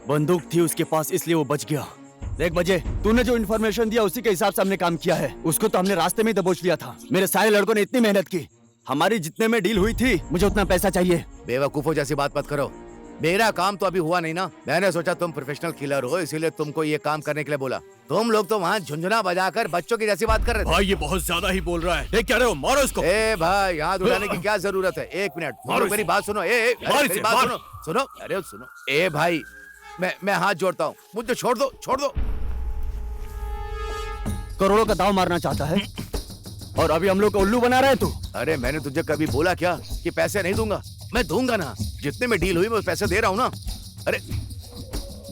बंदूक थी उसके पास, इसलिए वो बच गया। देख बजे, तूने जो इन्फॉर्मेशन दिया उसी के हिसाब से हमने काम किया है। उसको तो हमने रास्ते में ही दबोच लिया था। मेरे सारे लड़कों ने इतनी मेहनत की, हमारी जितने में डील हुई थी, मुझे उतना पैसा चाहिए। बेवकूफों जैसी बात मत करो। मेरा काम तो अभी हुआ नहीं ना। मैंने सोचा तुम प्रोफेशनल किलर हो, इसीलिए तुमको ये काम करने के लिए बोला। तुम लोग तो वहाँ झुंझुना बजाकर बच्चों की जैसी बात कर रहे थे। भाई ये बहुत ज्यादा ही बोल रहा है। ये क्या रहे हो? मारो इसको। ए भाई, यहाँ उड़ाने की क्या जरूरत है? एक मिनट, मेरी बात सुनो। मेरी बात सुनो, सुनो, अरे सुनो। ए भाई, मैं हाथ जोड़ता हूँ, मुझे छोड़ दो, छोड़ दो। करोड़ों का दाव मारना चाहता है और अभी हम लोग को उल्लू बना रहे हैं तू। अरे मैंने तुझे कभी बोला क्या कि पैसे नहीं दूंगा? मैं दूंगा ना, जितने में डील हुई मैं पैसे दे रहा हूँ ना। अरे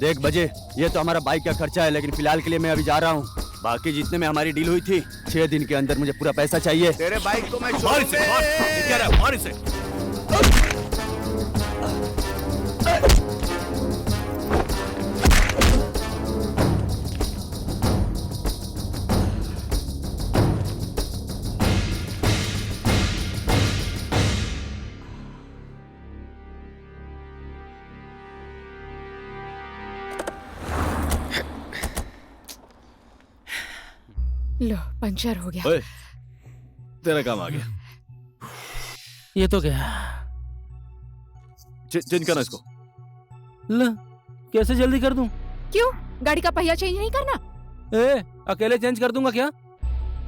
देख बजे, ये तो हमारा बाइक का खर्चा है, लेकिन फिलहाल के लिए मैं अभी जा रहा हूँ। बाकी जितने में हमारी डील हुई थी, 6 दिन के अंदर मुझे पूरा पैसा चाहिए। तेरे बाइक को मैं मार इसे, मार। ये क्या रहा है? मार इसे। लो, पंचर हो गया। ओए, तेरा काम आ गया। ये तो क्या? चेंज करना इसको। ल, कैसे जल्दी कर दूं? क्यों, गाड़ी का पहिया चेंज नहीं करना? ए, अकेले चेंज कर दूंगा क्या?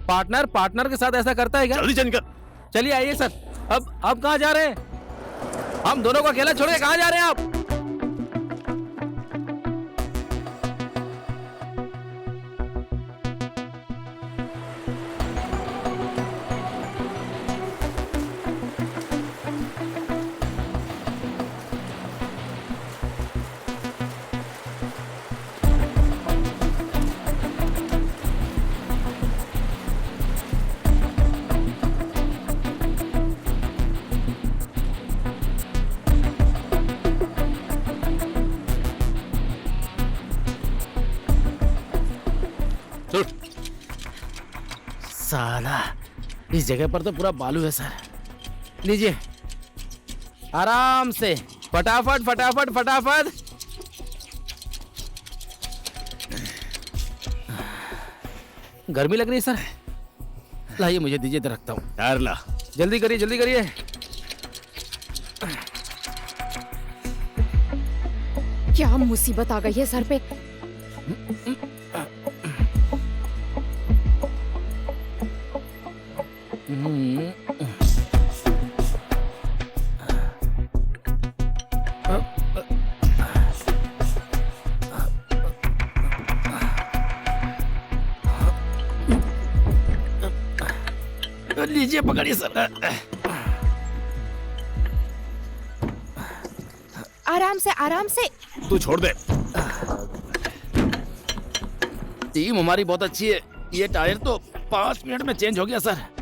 पार्टनर के साथ ऐसा करता है क्या? जल्दी चेंज कर। चलिए आइए सर। अब कहाँ जा रहे हैं? हम दोनों को अकेला छोड़ के कहाँ जा रहे हैं आप? साला, इस जगह पर तो पूरा बालू है सर। लीजिए, आराम से, फटाफट फटाफट फटाफट। गर्मी लग रही है सर। लाइए, मुझे दीजिए, इधर रखता हूँ। टायर ला। जल्दी करिए, जल्दी करिए। क्या मुसीबत आ गई है सर पे। लीजिए, पकड़िए सर। आराम से, आराम से। तू छोड़ दे। टीम हमारी बहुत अच्छी है। ये टायर तो 5 मिनट में चेंज हो गया सर।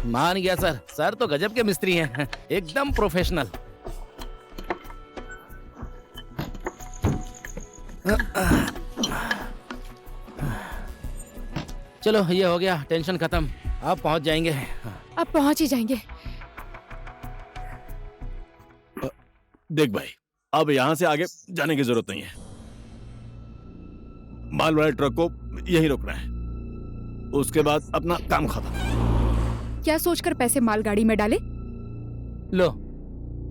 मान गया सर। सर तो गजब के मिस्त्री हैं, एकदम प्रोफेशनल। चलो, ये हो गया, टेंशन खत्म। अब पहुंच जाएंगे। अब पहुंच ही जाएंगे। देख भाई, अब यहाँ से आगे जाने की जरूरत नहीं है। माल वाले ट्रक को यहीं रोकना है, उसके बाद अपना काम खत्म। क्या सोचकर पैसे मालगाड़ी में डाले? लो,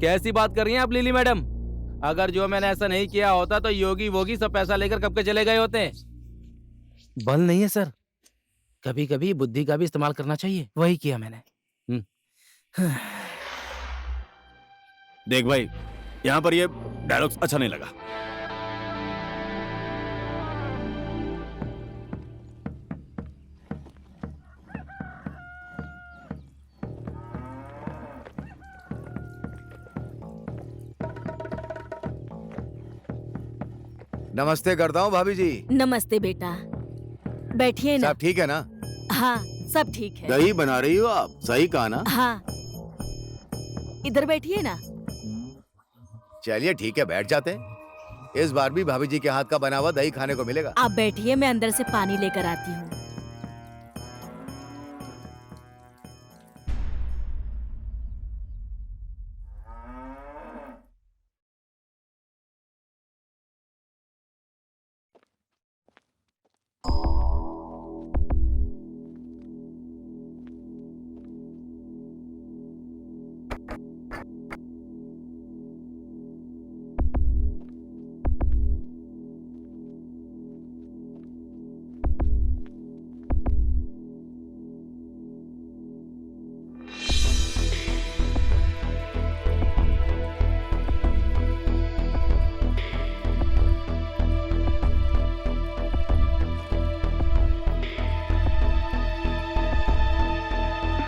कैसी बात कर रही हैं आप लिली मैडम? अगर जो मैंने ऐसा नहीं किया होता तो योगी वोगी सब पैसा लेकर कब के चले गए होते। बल नहीं है सर, कभी कभी बुद्धि का भी इस्तेमाल करना चाहिए, वही किया मैंने। देख भाई, यहाँ पर ये डायलॉग अच्छा नहीं लगा। नमस्ते करता हूँ भाभी जी। नमस्ते बेटा, बैठिए ना। सब ठीक है ना? हाँ, सब ठीक है। दही बना रही हो आप, सही कहा ना? हाँ, इधर बैठिए ना। चलिए ठीक है, बैठ जाते हैं। इस बार भी भाभी जी के हाथ का बना हुआ दही खाने को मिलेगा। आप बैठिए, मैं अंदर से पानी लेकर आती हूँ।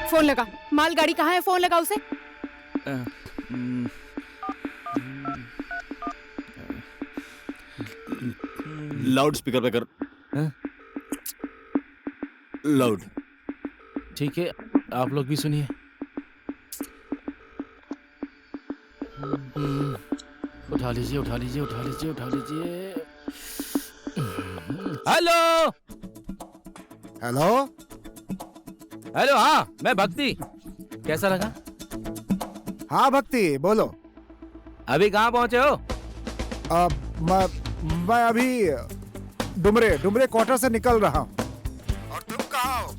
फोन लगा। मालगाड़ी कहाँ है? फोन लगा उसे। लाउड स्पीकर पे कर। लाउड। ठीक है, आप लोग भी सुनिए। उठा लीजिए, उठा लीजिए, उठा लीजिए, उठा लीजिए। हेलो हेलो हेलो, हाँ मैं भक्ति। कैसा लगा? हाँ भक्ति, बोलो। अभी कहाँ पहुँचे हो? मैं अभी डुमरे क्वार्टर से निकल रहा हूँ। और तुम कहाँ हो?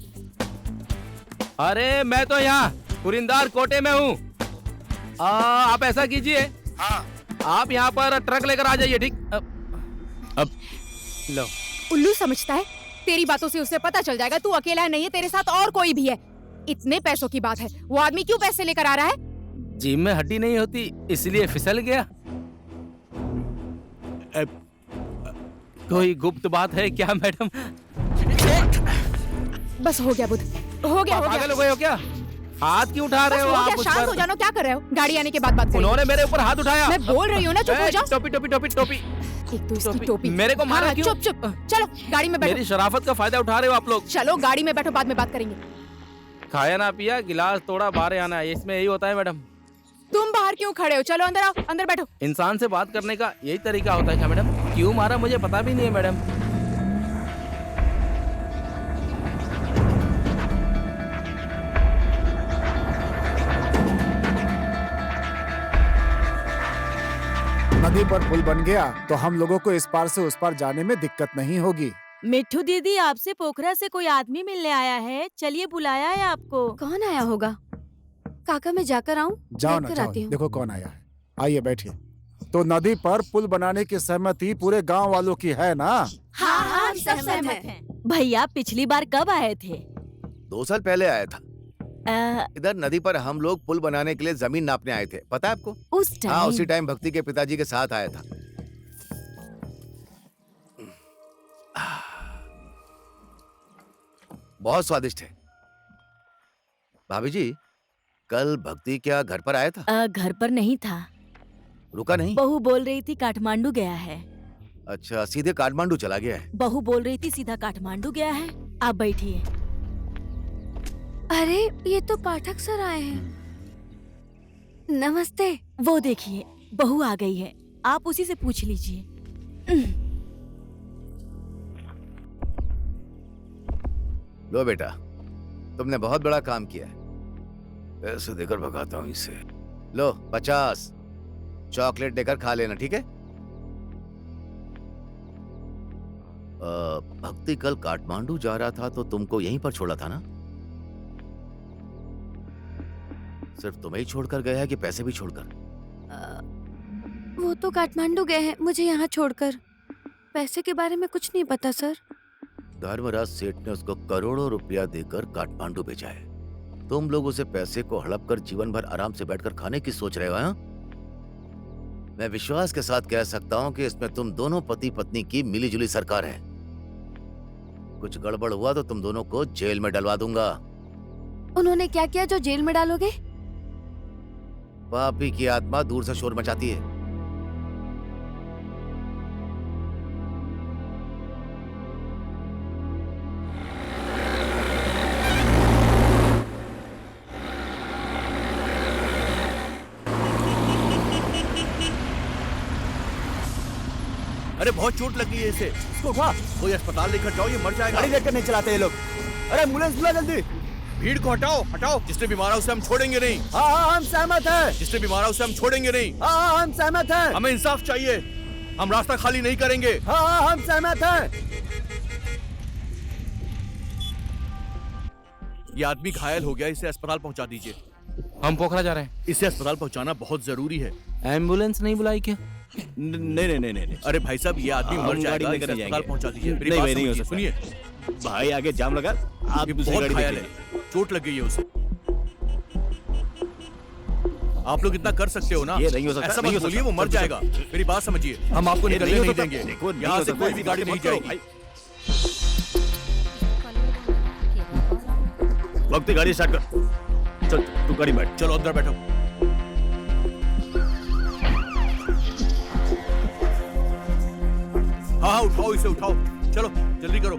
अरे मैं तो यहाँ कुरिंदार कोटे में हूँ। आप ऐसा कीजिए, हाँ, आप यहाँ पर ट्रक लेकर आ जाइए। ठीक? अब लो। उल्लू समझता है? तेरी बातों से उसे पता चल जाएगा तू अकेला नहीं है, तेरे साथ और कोई भी है। इतने पैसों की बात है, वो आदमी क्यों पैसे लेकर आ रहा है? जिम में हड्डी नहीं होती, इसलिए फिसल गया। कोई गुप्त बात है क्या मैडम? बस हो गया बुध, हो गया। पागल हो गए हो क्या? हाथ क्यों उठा रहे हो आप मुझ शांत पर? हो जानो, क्या कर रहे हो? गाड़ी आने के बाद बात करेंगे। उन्होंने मेरे ऊपर हाथ उठाया। मैं बोल रही हूँ ना, चुप हो जाओ। टोपी टोपी टोपी टोपी। एक तो इसकी टोपी। मेरे को मारा क्यों? चुप चुप, चलो गाड़ी में बैठो। मेरी शराफत का फायदा उठा रहे हो आप लोग। चलो गाड़ी में बैठो, बाद में बात करेंगे। खाया ना पिया, गिलास तोड़ा, बाहर आना है, इसमें यही होता है मैडम। तुम बाहर क्यों खड़े हो? चलो अंदर आओ, अंदर बैठो। इंसान से बात करने का यही तरीका होता है क्या मैडम? क्यों मारा मुझे पता भी नहीं है मैडम। नदी पर पुल बन गया तो हम लोगों को इस पार से उस पार जाने में दिक्कत नहीं होगी। मिट्ठू दीदी, आपसे पोखरा से कोई आदमी मिलने आया है, चलिए बुलाया है आपको। कौन आया होगा? काका मैं जाकर आऊं? जाओ ना, देखकर जाओ, आती हूँ। देखो कौन आया है। आइए बैठिए। तो नदी पर पुल बनाने की सहमति पूरे गांव वालों की है ना? हाँ हाँ, सब सहमत हैं। भैया पिछली बार कब आए थे? 2 साल पहले आया था। आ, इधर नदी पर हम लोग पुल बनाने के लिए जमीन नापने आए थे, पता है आपको? उस हाँ, टाइम उसी टाइम भक्ति के पिताजी के साथ आया था। बहुत स्वादिष्ट है। भाभी जी, कल भक्ति क्या घर पर आया था? घर पर नहीं था। रुका नहीं? बहू बोल रही थी काठमांडू गया है। अच्छा, सीधे काठमांडू चला गया है। बहू बोल रही थी सीधा काठमांडू गया है। आप बैठिए। अरे ये तो पाठक सर आए हैं। नमस्ते। वो देखिए, बहू आ गई है, आप उसी से पूछ लीजिए। लो बेटा, तुमने बहुत बड़ा काम किया है। ऐसे देकर भगाता हूँ इसे। लो 50 चॉकलेट देकर खा लेना, ठीक है? भक्ति कल काठमांडू जा रहा था तो तुमको यहीं पर छोड़ा था ना? सिर्फ तुम्हें ही छोड़कर गया है कि पैसे भी छोड़कर? वो तो काठमांडू गए हैं, मुझे यहाँ छोड़कर। पैसे के बारे में कुछ नहीं पता सर। धर्मराज सेठ ने उसको करोड़ों रुपया देकर काठमांडू भेजा है। तुम लोग उसे पैसे को हड़प कर जीवन भर आराम से बैठकर खाने की सोच रहे हो, हाँ? मैं विश्वास के साथ कह सकता हूँ कि इसमें तुम दोनों पति पत्नी की मिलीजुली सरकार है। कुछ गड़बड़ हुआ तो तुम दोनों को जेल में डलवा दूंगा। उन्होंने क्या किया जो जेल में डालोगे? पापी की आत्मा दूर से शोर मचाती है। अरे बहुत चोट लगी है इसे, इसको उठा, कोई अस्पताल लेकर जाओ, ये मर जाएगा। गाड़ी लेकर नहीं चलाते ये लोग। अरे एम्बुलेंस बुला जल्दी। भीड़ को हटाओ, हटाओ। जिसने भी मारा उसे हम छोड़ेंगे नहीं। हाँ हाँ, हम सहमत हैं। जिसने भी मारा उसे हम छोड़ेंगे नहीं। हाँ हाँ, हम सहमत हैं। हमें इंसाफ चाहिए, हम रास्ता खाली नहीं करेंगे। हाँ हाँ, हम सहमत हैं। ये आदमी घायल हो गया, इसे अस्पताल पहुंचा दीजिए। हम पोखरा जा रहे हैं। इसे अस्पताल पहुंचाना बहुत जरूरी है। एम्बुलेंस नहीं बुलाई क्या? नहीं नहीं नहीं, अरे भाई साहब, ये आदमी मर जाएगा, इसे अस्पताल पहुंचा दीजिए। मेरी बात समझिए, सुनिए। भाई आगे जाम लगा, आप बहुत घायल है, चोट लग गई है उसे। आप लोग इतना कर सकते हो ना? ये नहीं हो सकता, ऐसा नहीं मत हो बोलिए, सकता। वो मर जाएगा। मेरी बात समझिए, हम आपको निकलने नहीं देंगे। यहाँ से कोई भी गाड़ी नहीं जाएगी। भक्ति गाड़ी स्टार्ट कर। चल तू गाड़ी बैठ। चलो अंदर बैठो। हाँ हाँ, उठाओ इसे, उठाओ। चलो जल्दी करो।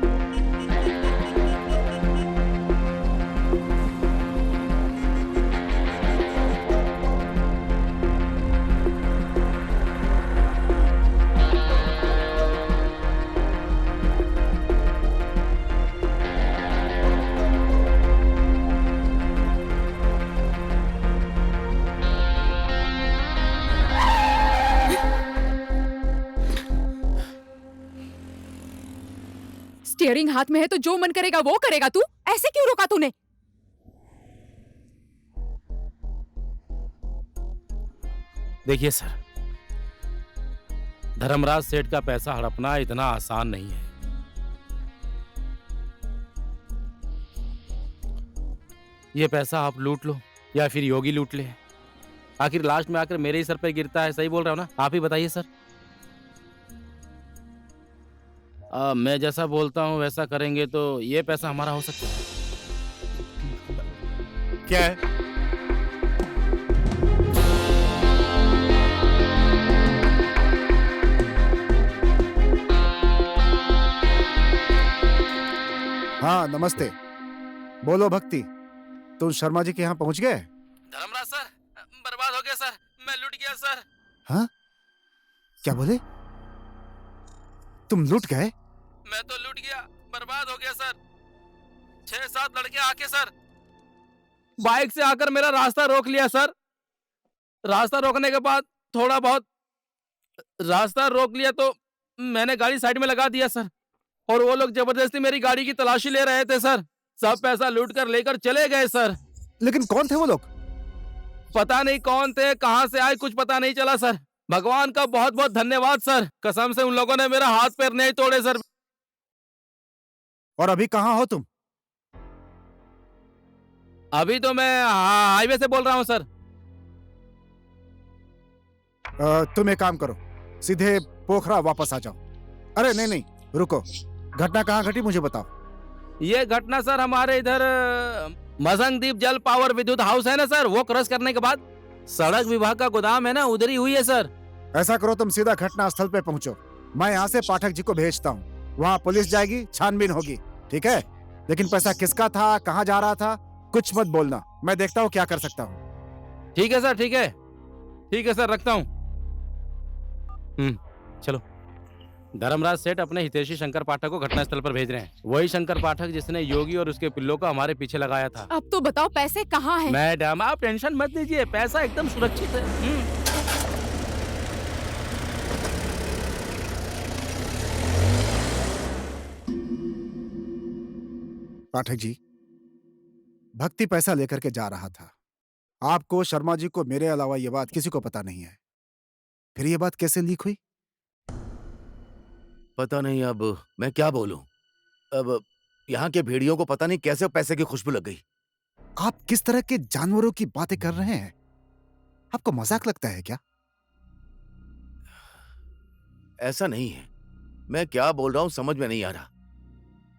स्टीयरिंग हाथ में है तो जो मन करेगा वो करेगा। तू ऐसे क्यों रोका तूने? देखिए सर, धर्मराज सेठ का पैसा हड़पना इतना आसान नहीं है। ये पैसा आप लूट लो या फिर योगी लूट ले, आखिर लास्ट में आकर मेरे ही सर पे गिरता है। सही बोल रहा हूं ना? आप ही बताइए सर। मैं जैसा बोलता हूँ वैसा करेंगे तो ये पैसा हमारा हो सकता है। क्या है? हाँ नमस्ते। बोलो भक्ति, तुम शर्मा जी के यहाँ पहुंच गए? धर्मराज सर, बर्बाद हो गया सर, मैं लुट गया सर। हाँ? क्या बोले? तुम लूट गए? मैं तो लुट गया, बर्बाद हो गया सर। 6-7 लड़के आके सर बाइक से आकर मेरा रास्ता रोक लिया सर। रास्ता रोकने के बाद थोड़ा बहुत रास्ता रोक लिया तो मैंने गाड़ी साइड में लगा दिया सर, और वो लोग जबरदस्ती मेरी गाड़ी की तलाशी ले रहे थे सर। सब पैसा लूट कर लेकर चले गए सर। लेकिन कौन थे वो लोग? पता नहीं कौन थे, कहां से आए, कुछ पता नहीं चला सर। भगवान का बहुत बहुत धन्यवाद सर, कसम से उन लोगों ने मेरा हाथ पैर नहीं तोड़े सर। और अभी कहाँ हो तुम? अभी तो मैं हाईवे से बोल रहा हूँ सर। तुम एक काम करो, सीधे पोखरा वापस आ जाओ। अरे नहीं नहीं, रुको, घटना कहाँ घटी मुझे बताओ। ये घटना सर हमारे इधर मजंगदीप जल पावर विद्युत हाउस है ना सर, वो क्रॉस करने के बाद सड़क विभाग का गोदाम है ना, उधर ही हुई है सर। ऐसा करो, तुम सीधा घटना स्थल पे पहुंचो। मैं यहाँ से पाठक जी को भेजता हूँ, वहाँ पुलिस जाएगी, छानबीन होगी, ठीक है? लेकिन पैसा किसका था, कहाँ जा रहा था, कुछ मत बोलना। मैं देखता हूँ क्या कर सकता हूँ। ठीक है सर, ठीक है, ठीक है सर, रखता हूँ। चलो। धर्मराज सेठ अपने हितैषी शंकर पाठक को घटनास्थल पर भेज रहे हैं। वही शंकर पाठक जिसने योगी और उसके पिल्लों को हमारे पीछे लगाया था। अब तो बताओ पैसे कहाँ हैं? मैडम आप टेंशन मत लीजिए, पैसा एकदम सुरक्षित है। पाठक जी, भक्ति पैसा लेकर के जा रहा था। आपको, शर्मा जी को, मेरे अलावा ये बात किसी को पता नहीं है। फिर ये बात कैसे लीक हुई? पता नहीं, अब मैं क्या बोलूं। अब यहाँ के भेड़ियों को पता नहीं कैसे पैसे की खुशबू लग गई। आप किस तरह के जानवरों की बातें कर रहे हैं? आपको मजाक लगता है क्या? ऐसा नहीं है, मैं क्या बोल रहा हूं समझ में नहीं आ रहा।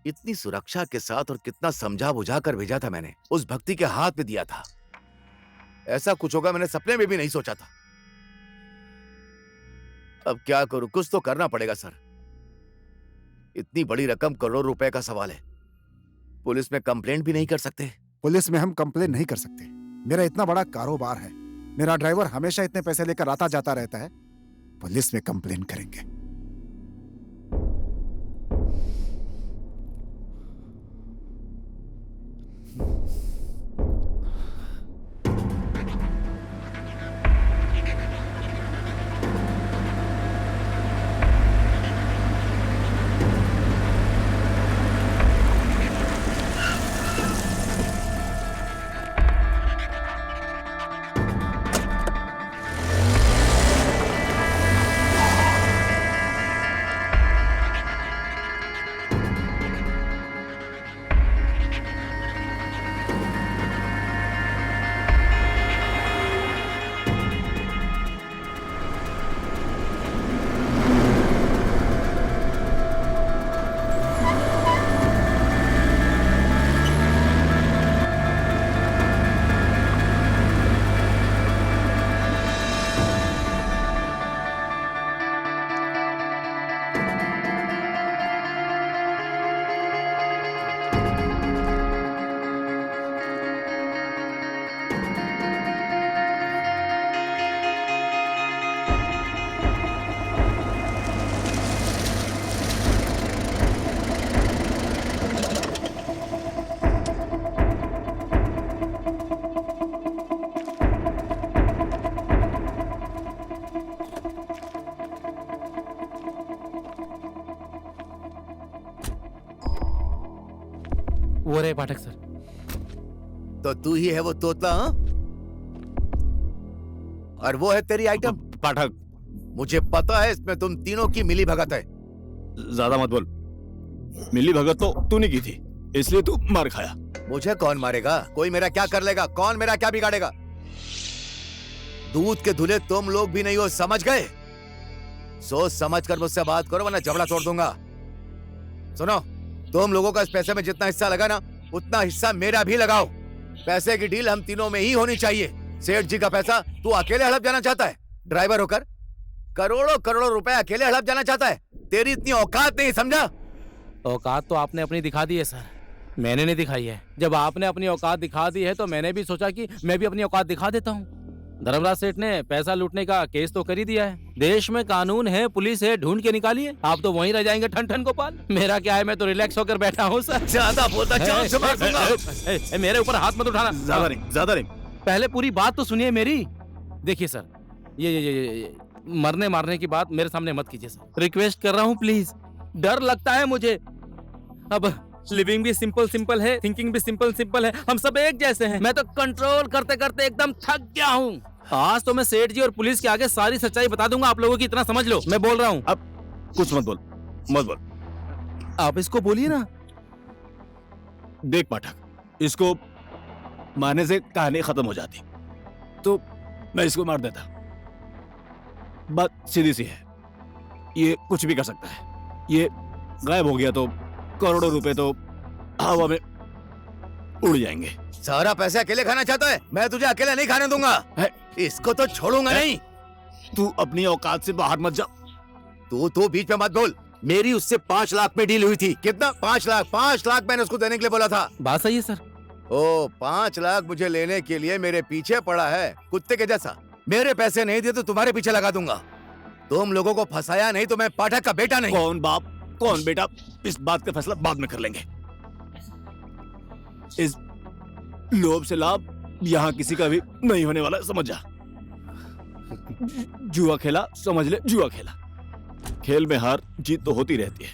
इतनी सुरक्षा के साथ और कितना समझा बुझा कर भेजा था मैंने, उस भक्ति के हाथ में दिया था। ऐसा कुछ होगा मैंने सपने में भी नहीं सोचा था। अब क्या करूं, कुछ तो करना पड़ेगा सर। इतनी बड़ी रकम, करोड़ रुपए का सवाल है। पुलिस में कंप्लेंट भी नहीं कर सकते? पुलिस में हम कंप्लेन नहीं कर सकते। मेरा इतना बड़ा कारोबार है, मेरा ड्राइवर हमेशा इतने पैसे लेकर आता जाता रहता है। पुलिस में कंप्लेन करेंगे? वो रहे पाठक सर। तो तू ही है वो तोतला? हाँ? और वो है तेरी आइटम? पाठक, मुझे पता है इसमें तुम तीनों की मिली भगत है। ज्यादा मत बोल। मिली भगत तो तूने की थी, इसलिए तू मार खाया। मुझे कौन मारेगा? कोई मेरा क्या कर लेगा? कौन मेरा क्या बिगाड़ेगा? दूध के धुले तुम लोग भी नहीं हो, समझ गए? सोच समझ कर मुझसे बात करो वरना जबड़ा तोड़ दूंगा। सुनो, तुम लोगों का इस पैसे में जितना हिस्सा लगा ना, उतना हिस्सा मेरा भी लगाओ। पैसे की डील हम तीनों में ही होनी चाहिए। सेठ जी का पैसा तू अकेले हड़प जाना चाहता है? ड्राइवर होकर करोड़ों करोड़ों रुपए अकेले हड़प जाना चाहता है? तेरी इतनी औकात नहीं, समझा? औकात तो आपने अपनी दिखा दी है सर। मैंने नहीं दिखाई है। जब आपने अपनी औकात दिखा दी है तो मैंने भी सोचा कि मैं भी अपनी औकात दिखा देता हूँ। धर्मराज सेठ ने पैसा लूटने का केस तो कर ही दिया है। देश में कानून है, पुलिस है, ढूंढ के निकालिए। आप तो वहीं रह जाएंगे ठन ठन गोपाल। मेरा क्या है, मैं तो रिलैक्स होकर बैठा हूँ सर। ज्यादा बोलता जान से मार दूंगा। मेरे ऊपर हाथ मत उठाना। ज्यादा नहीं। पहले पूरी बात तो सुनिए मेरी। देखिए सर, ये मरने मारने की बात मेरे सामने मत कीजिए सर। रिक्वेस्ट कर रहा हूँ प्लीज। डर लगता है मुझे। अब लिविंग भी सिंपल सिंपल है, थिंकिंग भी सिंपल सिंपल है। हम सब एक जैसे हैं। मैं तो कंट्रोल करते करते एकदम थक गया हूँ। आज तो मैं सेठ जी और पुलिस के आगे सारी सच्चाई बता दूंगा आप लोगों की। इतना समझ लो, मैं बोल रहा हूँ। अब कुछ मत बोल। आप इसको बोलिए ना। देख पाठक, इसको मारने से कहानी खत्म हो जाती तो मैं इसको मार देता। बात सीधी सी है, ये कुछ भी कर सकता है। ये गायब हो गया तो करोड़ों रुपए तो हवा में उड़ जाएंगे। सारा पैसा अकेले खाना चाहता है? मैं तुझे अकेले नहीं खाने दूंगा। इसको तो छोड़ूंगा नहीं। तू अपनी औकात से बाहर मत जा। तू बीच में मत बोल। मेरी उससे 5 लाख में डील हुई थी। कितना? 5 लाख। 5 लाख मैंने उसको देने के लिए बोला था। बात सही है सर। ओ, 5 लाख मुझे लेने के लिए मेरे पीछे पड़ा है कुत्ते के जैसा। मेरे पैसे नहीं दिए तो तुम्हारे पीछे लगा दूंगा। तुम लोगों को फंसाया नहीं तो मैं पाठक का बेटा नहीं। कौन बाप कौन बेटा, इस बात का फैसला बाद में कर लेंगे। इस लोभ से लाभ यहाँ किसी का भी नहीं होने वाला, समझ जा। जुआ खेला, समझ ले, जुआ खेला। खेल में हार जीत तो होती रहती है।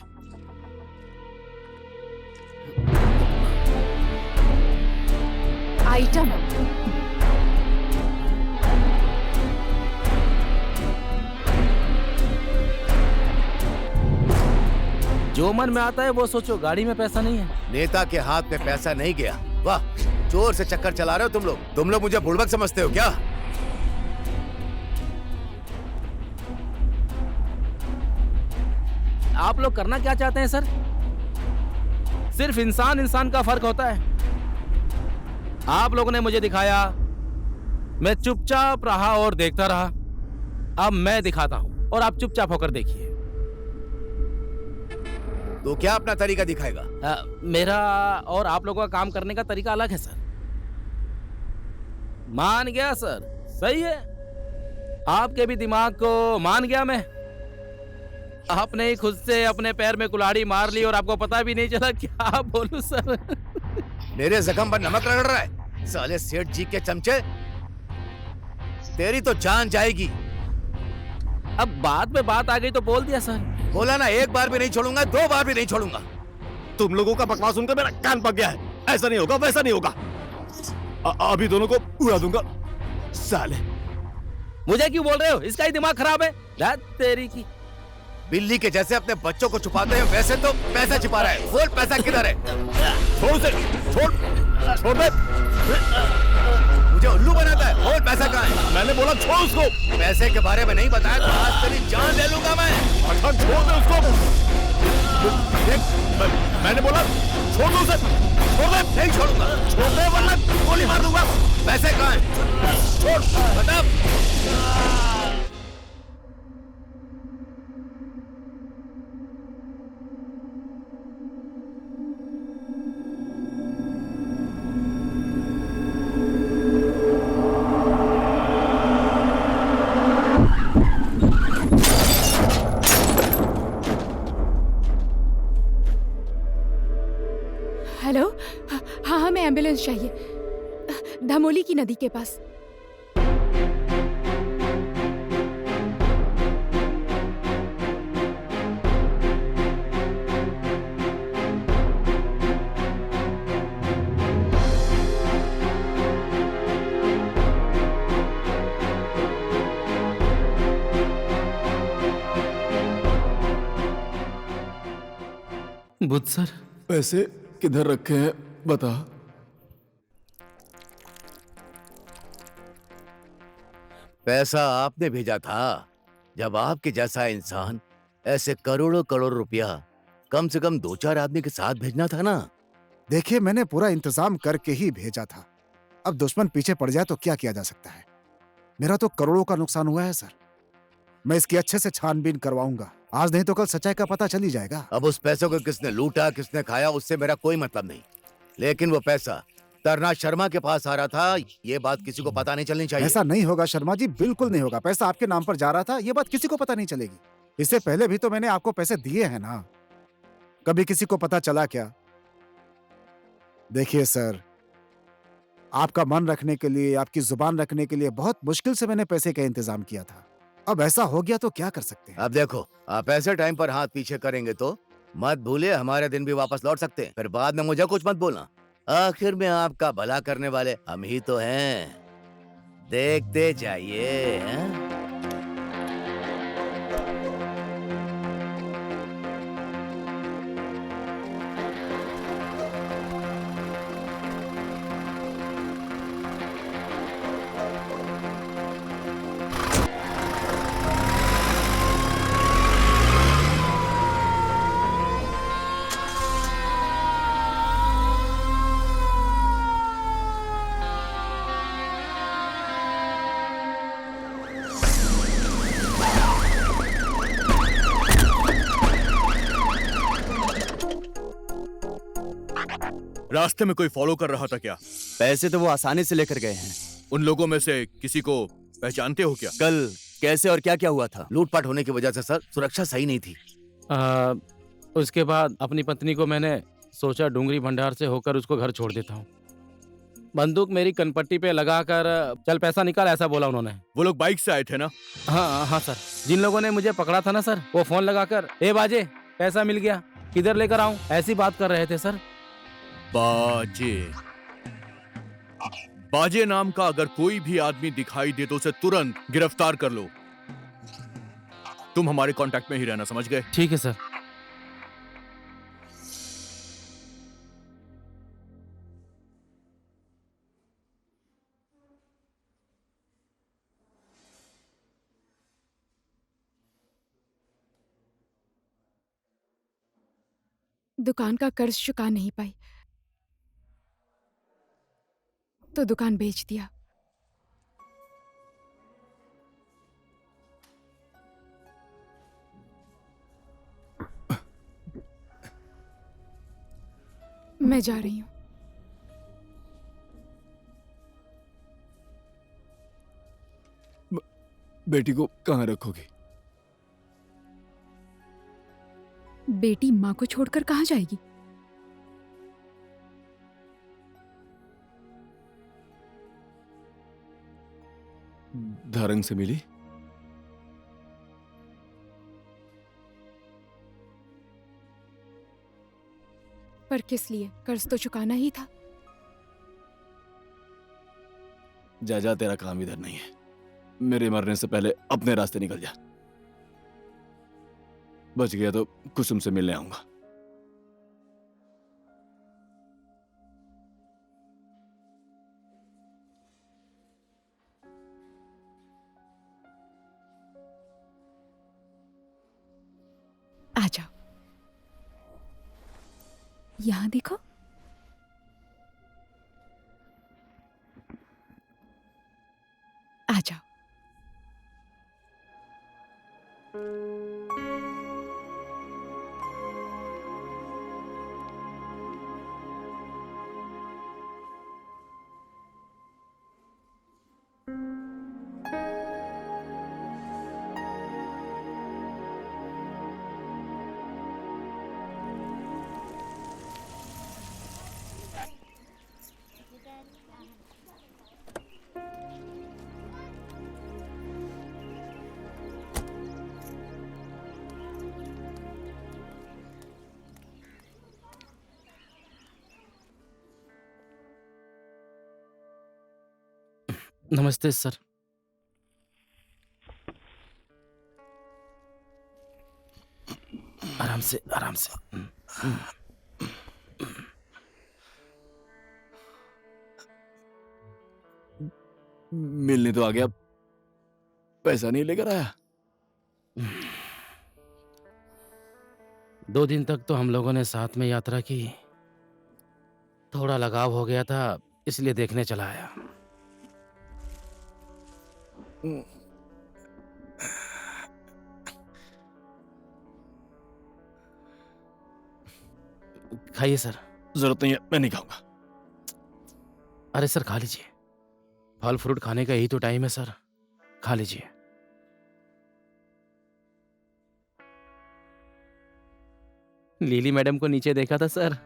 आइटम जो मन में आता है वो सोचो। गाड़ी में पैसा नहीं है। नेता के हाथ में पैसा नहीं गया। वाह, चोर से चक्कर चला रहे हो तुम लोग मुझे बुड़बक समझते हो क्या? आप लोग करना क्या चाहते हैं सर? सिर्फ इंसान इंसान का फर्क होता है। आप लोगों ने मुझे दिखाया, मैं चुपचाप रहा और देखता रहा। अब मैं दिखाता हूं और आप चुपचाप होकर देखिए। तो क्या अपना तरीका दिखाएगा? मेरा और आप लोगों का काम करने का तरीका अलग है सर। मान गया सर, सही है। आपके भी दिमाग को मान गया मैं। आपने ही खुद से अपने पैर में कुल्हाड़ी मार ली और आपको पता भी नहीं चला। क्या बोलूं सर? मेरे जख्म पर नमक रगड़ रहा है साले सेठ जी के चमचे। तेरी तो जान जाएगी। अब बात पे बात आ गई तो बोल दिया सर। बोला ना, 1 बार भी नहीं छोड़ूंगा, 2 बार भी नहीं छोड़ूंगा। तुम लोगों का बकवास सुनकर मेरा कान पक गया है। ऐसा नहीं होगा, वैसा नहीं होगा। अभी दोनों को उड़ा दूंगा साले। मुझे क्यों बोल रहे हो? इसका ही दिमाग खराब है। तेरी की बिल्ली के जैसे अपने बच्चों को छुपाते हैं, वैसे तो पैसा छिपा रहा है। बोल, पैसा किधर है? छोड़ उसे, छोड़ दे। मुझे उल्लू बनाता है। बोल, पैसा कहाँ है? मैंने बोला छोड़ उसको। पैसे के बारे में नहीं बताया तो आज तेरी जान ले लूंगा मैं। अच्छा छोड़ दे उसको। मैंने बोला छोड़ दो उसे। छोड़ दे। नहीं छोड़ूंगा। छोड़ दे वरना गोली मार दूंगा। पैसे कहाँ हैं? छोड़, बता। हेलो। हाँ, हमें एम्बुलेंस चाहिए धमोली की नदी के पास। बुध सर, पैसे किधर रखे हैं बता। पैसा आपने भेजा था। जब आपके जैसा इंसान ऐसे करोड़ों करोड़ रुपया कम से कम 2-4 आदमी के साथ भेजना था ना। देखिए, मैंने पूरा इंतजाम करके ही भेजा था। अब दुश्मन पीछे पड़ जाए तो क्या किया जा सकता है? मेरा तो करोड़ों का नुकसान हुआ है सर। मैं इसकी अच्छे से छानबीन करवाऊंगा। आज नहीं तो कल सच्चाई का पता चल ही जाएगा। अब उस पैसों को किसने लूटा, किसने खाया, उससे मेरा कोई मतलब नहीं। लेकिन वो पैसा तरनाथ शर्मा के पास आ रहा था, ये बात किसी को पता नहीं चलनी चाहिए। ऐसा नहीं होगा शर्मा जी, बिल्कुल नहीं होगा। पैसा आपके नाम पर जा रहा था, ये बात किसी को पता नहीं चलेगी। इससे पहले भी तो मैंने आपको पैसे दिए हैं ना, कभी किसी को पता चला क्या? देखिए सर, आपका मन रखने के लिए, आपकी जुबान रखने के लिए बहुत मुश्किल से मैंने पैसे का इंतजाम किया था। अब ऐसा हो गया तो क्या कर सकते हैं? अब देखो, आप ऐसे टाइम पर हाथ पीछे करेंगे तो मत भूलिए हमारे दिन भी वापस लौट सकते हैं। फिर बाद में मुझे कुछ मत बोलना। आखिर में आपका भला करने वाले हम ही तो हैं। देखते जाइए। हैं? रास्ते में कोई फॉलो कर रहा था क्या? पैसे तो वो आसानी से लेकर गए हैं। उन लोगों में से किसी को पहचानते हो क्या? कल कैसे और क्या क्या हुआ था? लूटपाट होने की वजह से सर सुरक्षा सही नहीं थी। उसके बाद अपनी पत्नी को मैंने सोचा डूंगरी भंडार से होकर उसको घर छोड़ देता हूँ। बंदूक मेरी कनपट्टी पे लगाकर चल पैसा निकाल, ऐसा बोला उन्होंने। वो लोग बाइक से आए थे ना? हाँ हाँ सर, जिन लोगों ने मुझे पकड़ा था ना सर, वो फोन लगाकर ए बाजे पैसा मिल गया, किधर लेकर आऊं, ऐसी बात कर रहे थे सर। बाजे बाजे नाम का अगर कोई भी आदमी दिखाई दे तो उसे तुरंत गिरफ्तार कर लो। तुम हमारे कांटेक्ट में ही रहना, समझ गए? ठीक है सर। दुकान का कर्ज चुका नहीं पाई तो दुकान बेच दिया। मैं जा रही हूँ। बेटी को कहाँ रखोगे? बेटी माँ को छोड़कर कहाँ जाएगी? धारंग से मिली? पर किस लिए? कर्ज तो चुकाना ही था। जा तेरा काम इधर नहीं है। मेरे मरने से पहले अपने रास्ते निकल जा। बच गया तो कुसुम से मिलने आऊंगा। आ जाओ, यहां देखो। आ जाओ। नमस्ते सर। आराम से आराम से। मिलने तो आ गया, पैसा नहीं लेकर आया। 2 दिन तक तो हम लोगों ने साथ में यात्रा की, थोड़ा लगाव हो गया था इसलिए देखने चला आया। खाइए सर। जरूरत नहीं है, मैं नहीं खाऊंगा। अरे सर खा लीजिए, फल फ्रूट खाने का यही तो टाइम है सर, खा लीजिए। लीली मैडम को नीचे देखा था सर।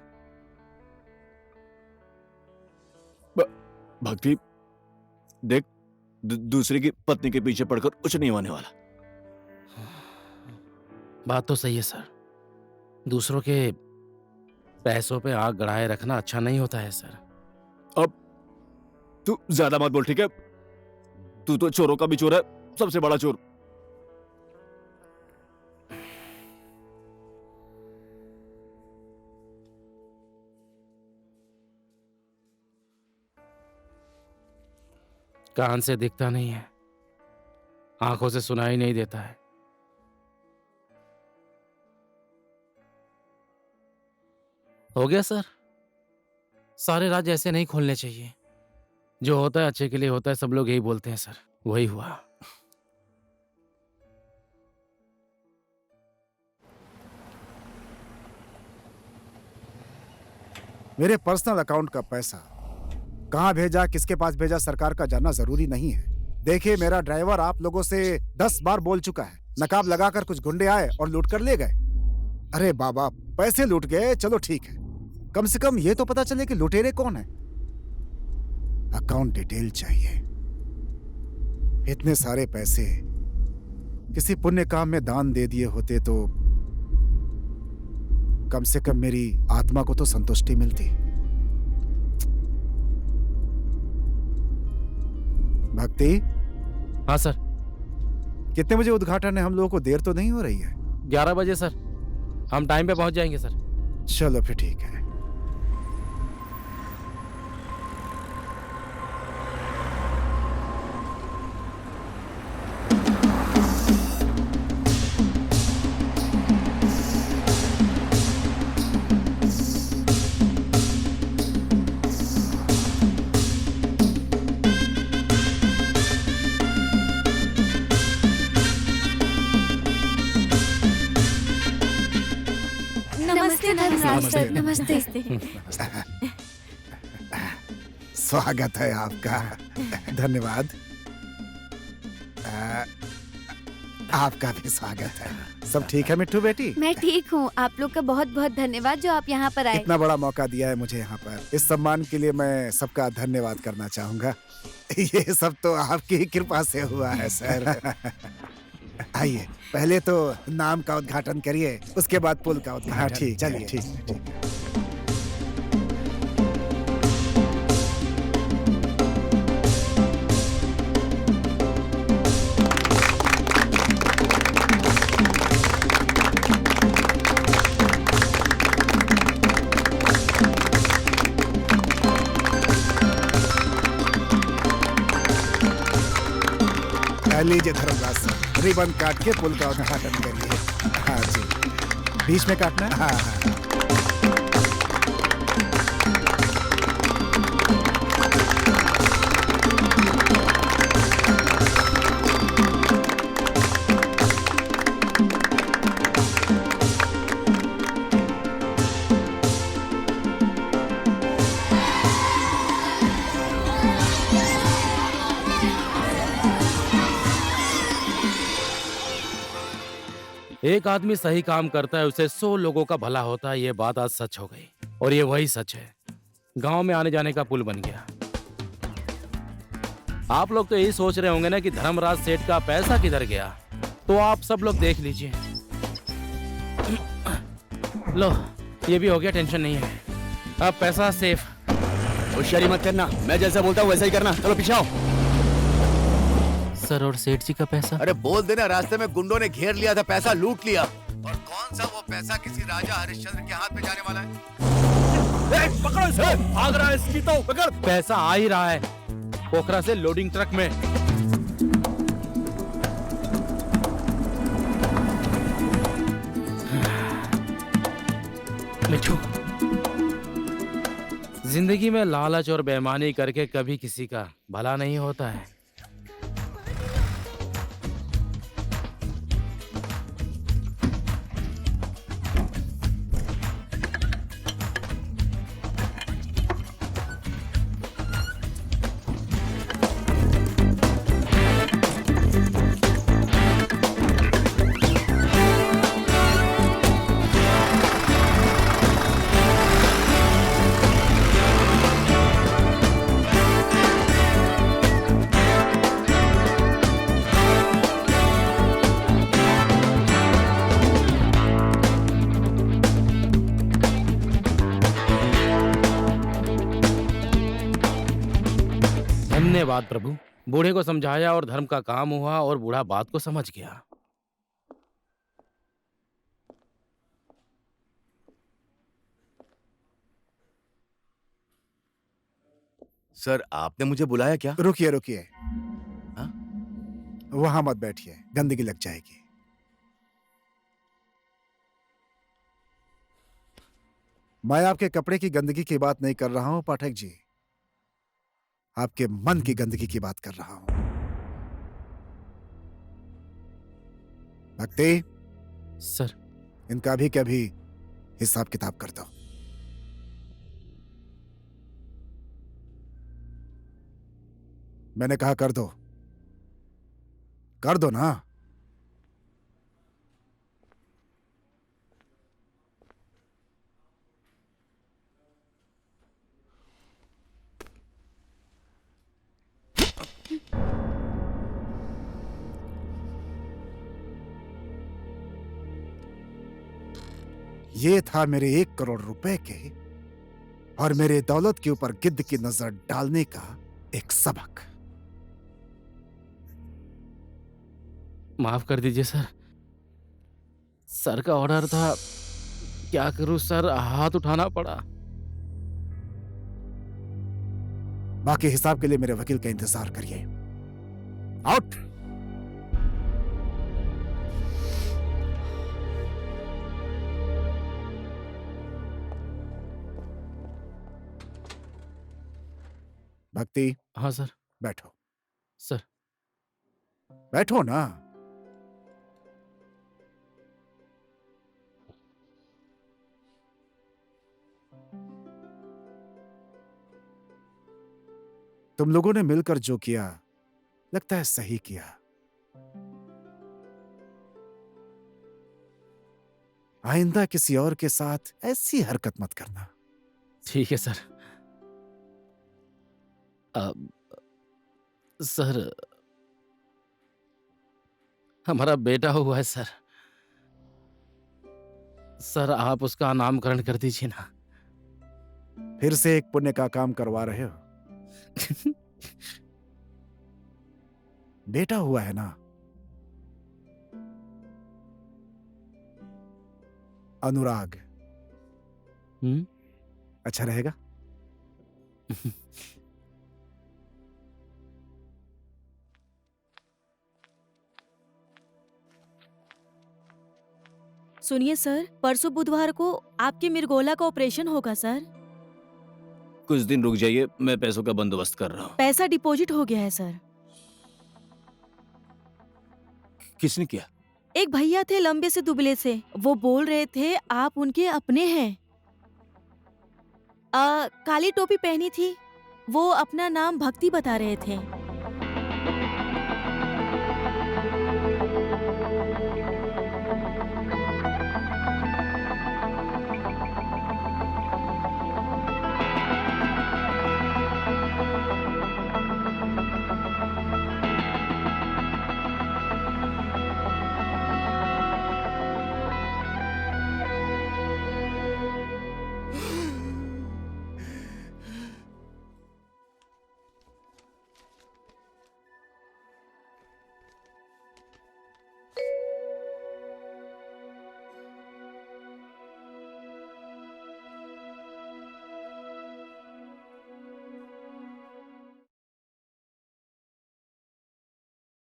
भक्ति देख, दूसरे की पत्नी के पीछे पड़कर कुछ नहीं होने वाला। बात तो सही है सर, दूसरों के पैसों पे आग गड़ाए रखना अच्छा नहीं होता है सर। अब तू ज्यादा मत बोल, ठीक है? तू तो चोरों का भी चोर है, सबसे बड़ा चोर। कान से दिखता नहीं है, आंखों से सुनाई नहीं देता है। हो गया सर, सारे राज ऐसे नहीं खोलने चाहिए। जो होता है अच्छे के लिए होता है, सब लोग यही बोलते हैं सर, वही हुआ। मेरे पर्सनल अकाउंट का पैसा कहां भेजा, किसके पास भेजा, सरकार का जानना जरूरी नहीं है। देखिए, मेरा ड्राइवर आप लोगों से 10 बार बोल चुका है। नकाब लगाकर कुछ गुंडे आए और लूट कर ले गए। अरे बाबा, पैसे लूट गए, चलो ठीक है, कम से कम ये तो पता चले कि लुटेरे कौन है। अकाउंट डिटेल चाहिए। इतने सारे पैसे किसी पुण्य काम में दान दे दिए होते तो कम से कम मेरी आत्मा को तो संतुष्टि मिलती। भक्ति। हाँ सर। कितने बजे उद्घाटन है? हम लोगों को देर तो नहीं हो रही है? 11 बजे सर, हम टाइम पे पहुंच जाएंगे सर। चलो फिर ठीक है। नमस्ते धर्मराज सर। नमस्ते। स्वागत है आपका। धन्यवाद। आपका भी स्वागत है। सब ठीक है मिट्टू बेटी? मैं ठीक हूँ, आप लोग का बहुत बहुत धन्यवाद जो आप यहाँ पर आए। इतना बड़ा मौका दिया है मुझे यहाँ पर। इस सम्मान के लिए मैं सबका धन्यवाद करना चाहूंगा। ये सब तो आपकी ही कृपा से हुआ है सर। आइए, पहले तो नाम का उद्घाटन करिए, उसके बाद पुल का उद्घाटन। हाँ ठीक, चलिए ठीक। लीजिए धर्मराज सर, रिबन काट के पुल का उद्घाटन करिए। हाँ जी, बीच में काटना है। हाँ हाँ। एक आदमी सही काम करता है, उसे 100 लोगों का भला होता है। ये बात आज सच हो गई, और ये वही सच है। गांव में आने जाने का पुल बन गया। आप लोग तो यही सोच रहे होंगे ना कि धर्मराज सेठ का पैसा किधर गया, तो आप सब लोग देख लीजिए। लो, ये भी हो गया, टेंशन नहीं है, अब पैसा सेफ। होशियारी मत करना, मैं जैसा बोलता हूँ वैसा ही करना। चलो पीछे आओ। सर, और सेठ जी का पैसा? अरे बोल देना, रास्ते में गुंडों ने घेर लिया था, पैसा लूट लिया। और कौन सा वो पैसा किसी राजा हरिश्चंद्र के हाथ में जाने वाला है? पकड़ो इसे, भाग रहा है इसकी तो पकड़। पैसा आ ही रहा है पोखरा से लोडिंग ट्रक में। मिठू, जिंदगी में लालच और बेईमानी करके कभी किसी का भला नहीं होता है। धन्यवाद प्रभु। बूढ़े को समझाया और धर्म का काम हुआ और बूढ़ा बात को समझ गया। सर, आपने मुझे बुलाया क्या? रुकिए रुकिए, हाँ? वहां मत बैठिए, गंदगी लग जाएगी। मैं आपके कपड़े की गंदगी की बात नहीं कर रहा हूं पाठक जी, आपके मन की गंदगी की बात कर रहा हूं। भक्ति सर, इनका भी कभी हिसाब किताब कर दो। मैंने कहा कर दो, कर दो ना। ये था मेरे 1 करोड़ रुपए के और मेरे दौलत के ऊपर गिद्ध की नजर डालने का एक सबक। माफ कर दीजिए सर, सर का ऑर्डर था। क्या करूं सर, हाथ उठाना पड़ा। बाकी हिसाब के लिए मेरे वकील का इंतजार करिए। आउट। भक्ति, हाँ सर। बैठो। सर, बैठो ना। तुम लोगों ने मिलकर जो किया लगता है सही किया। आइंदा किसी और के साथ ऐसी हरकत मत करना। ठीक है सर। सर, हमारा बेटा हुआ है सर। सर, आप उसका नामकरण कर दीजिए ना। फिर से एक पुण्य का काम करवा रहे हो। बेटा हुआ है ना, अनुराग। अच्छा रहेगा। सुनिए सर, परसों बुधवार को आपके मिर्गोला का ऑपरेशन होगा सर। कुछ दिन रुक जाइए, मैं पैसों का बंदोबस्त कर रहा हूँ। पैसा डिपॉजिट हो गया है सर। किसने किया? एक भैया थे लंबे से दुबले से, वो बोल रहे थे आप उनके अपने हैं। काली टोपी पहनी थी, वो अपना नाम भक्ति बता रहे थे।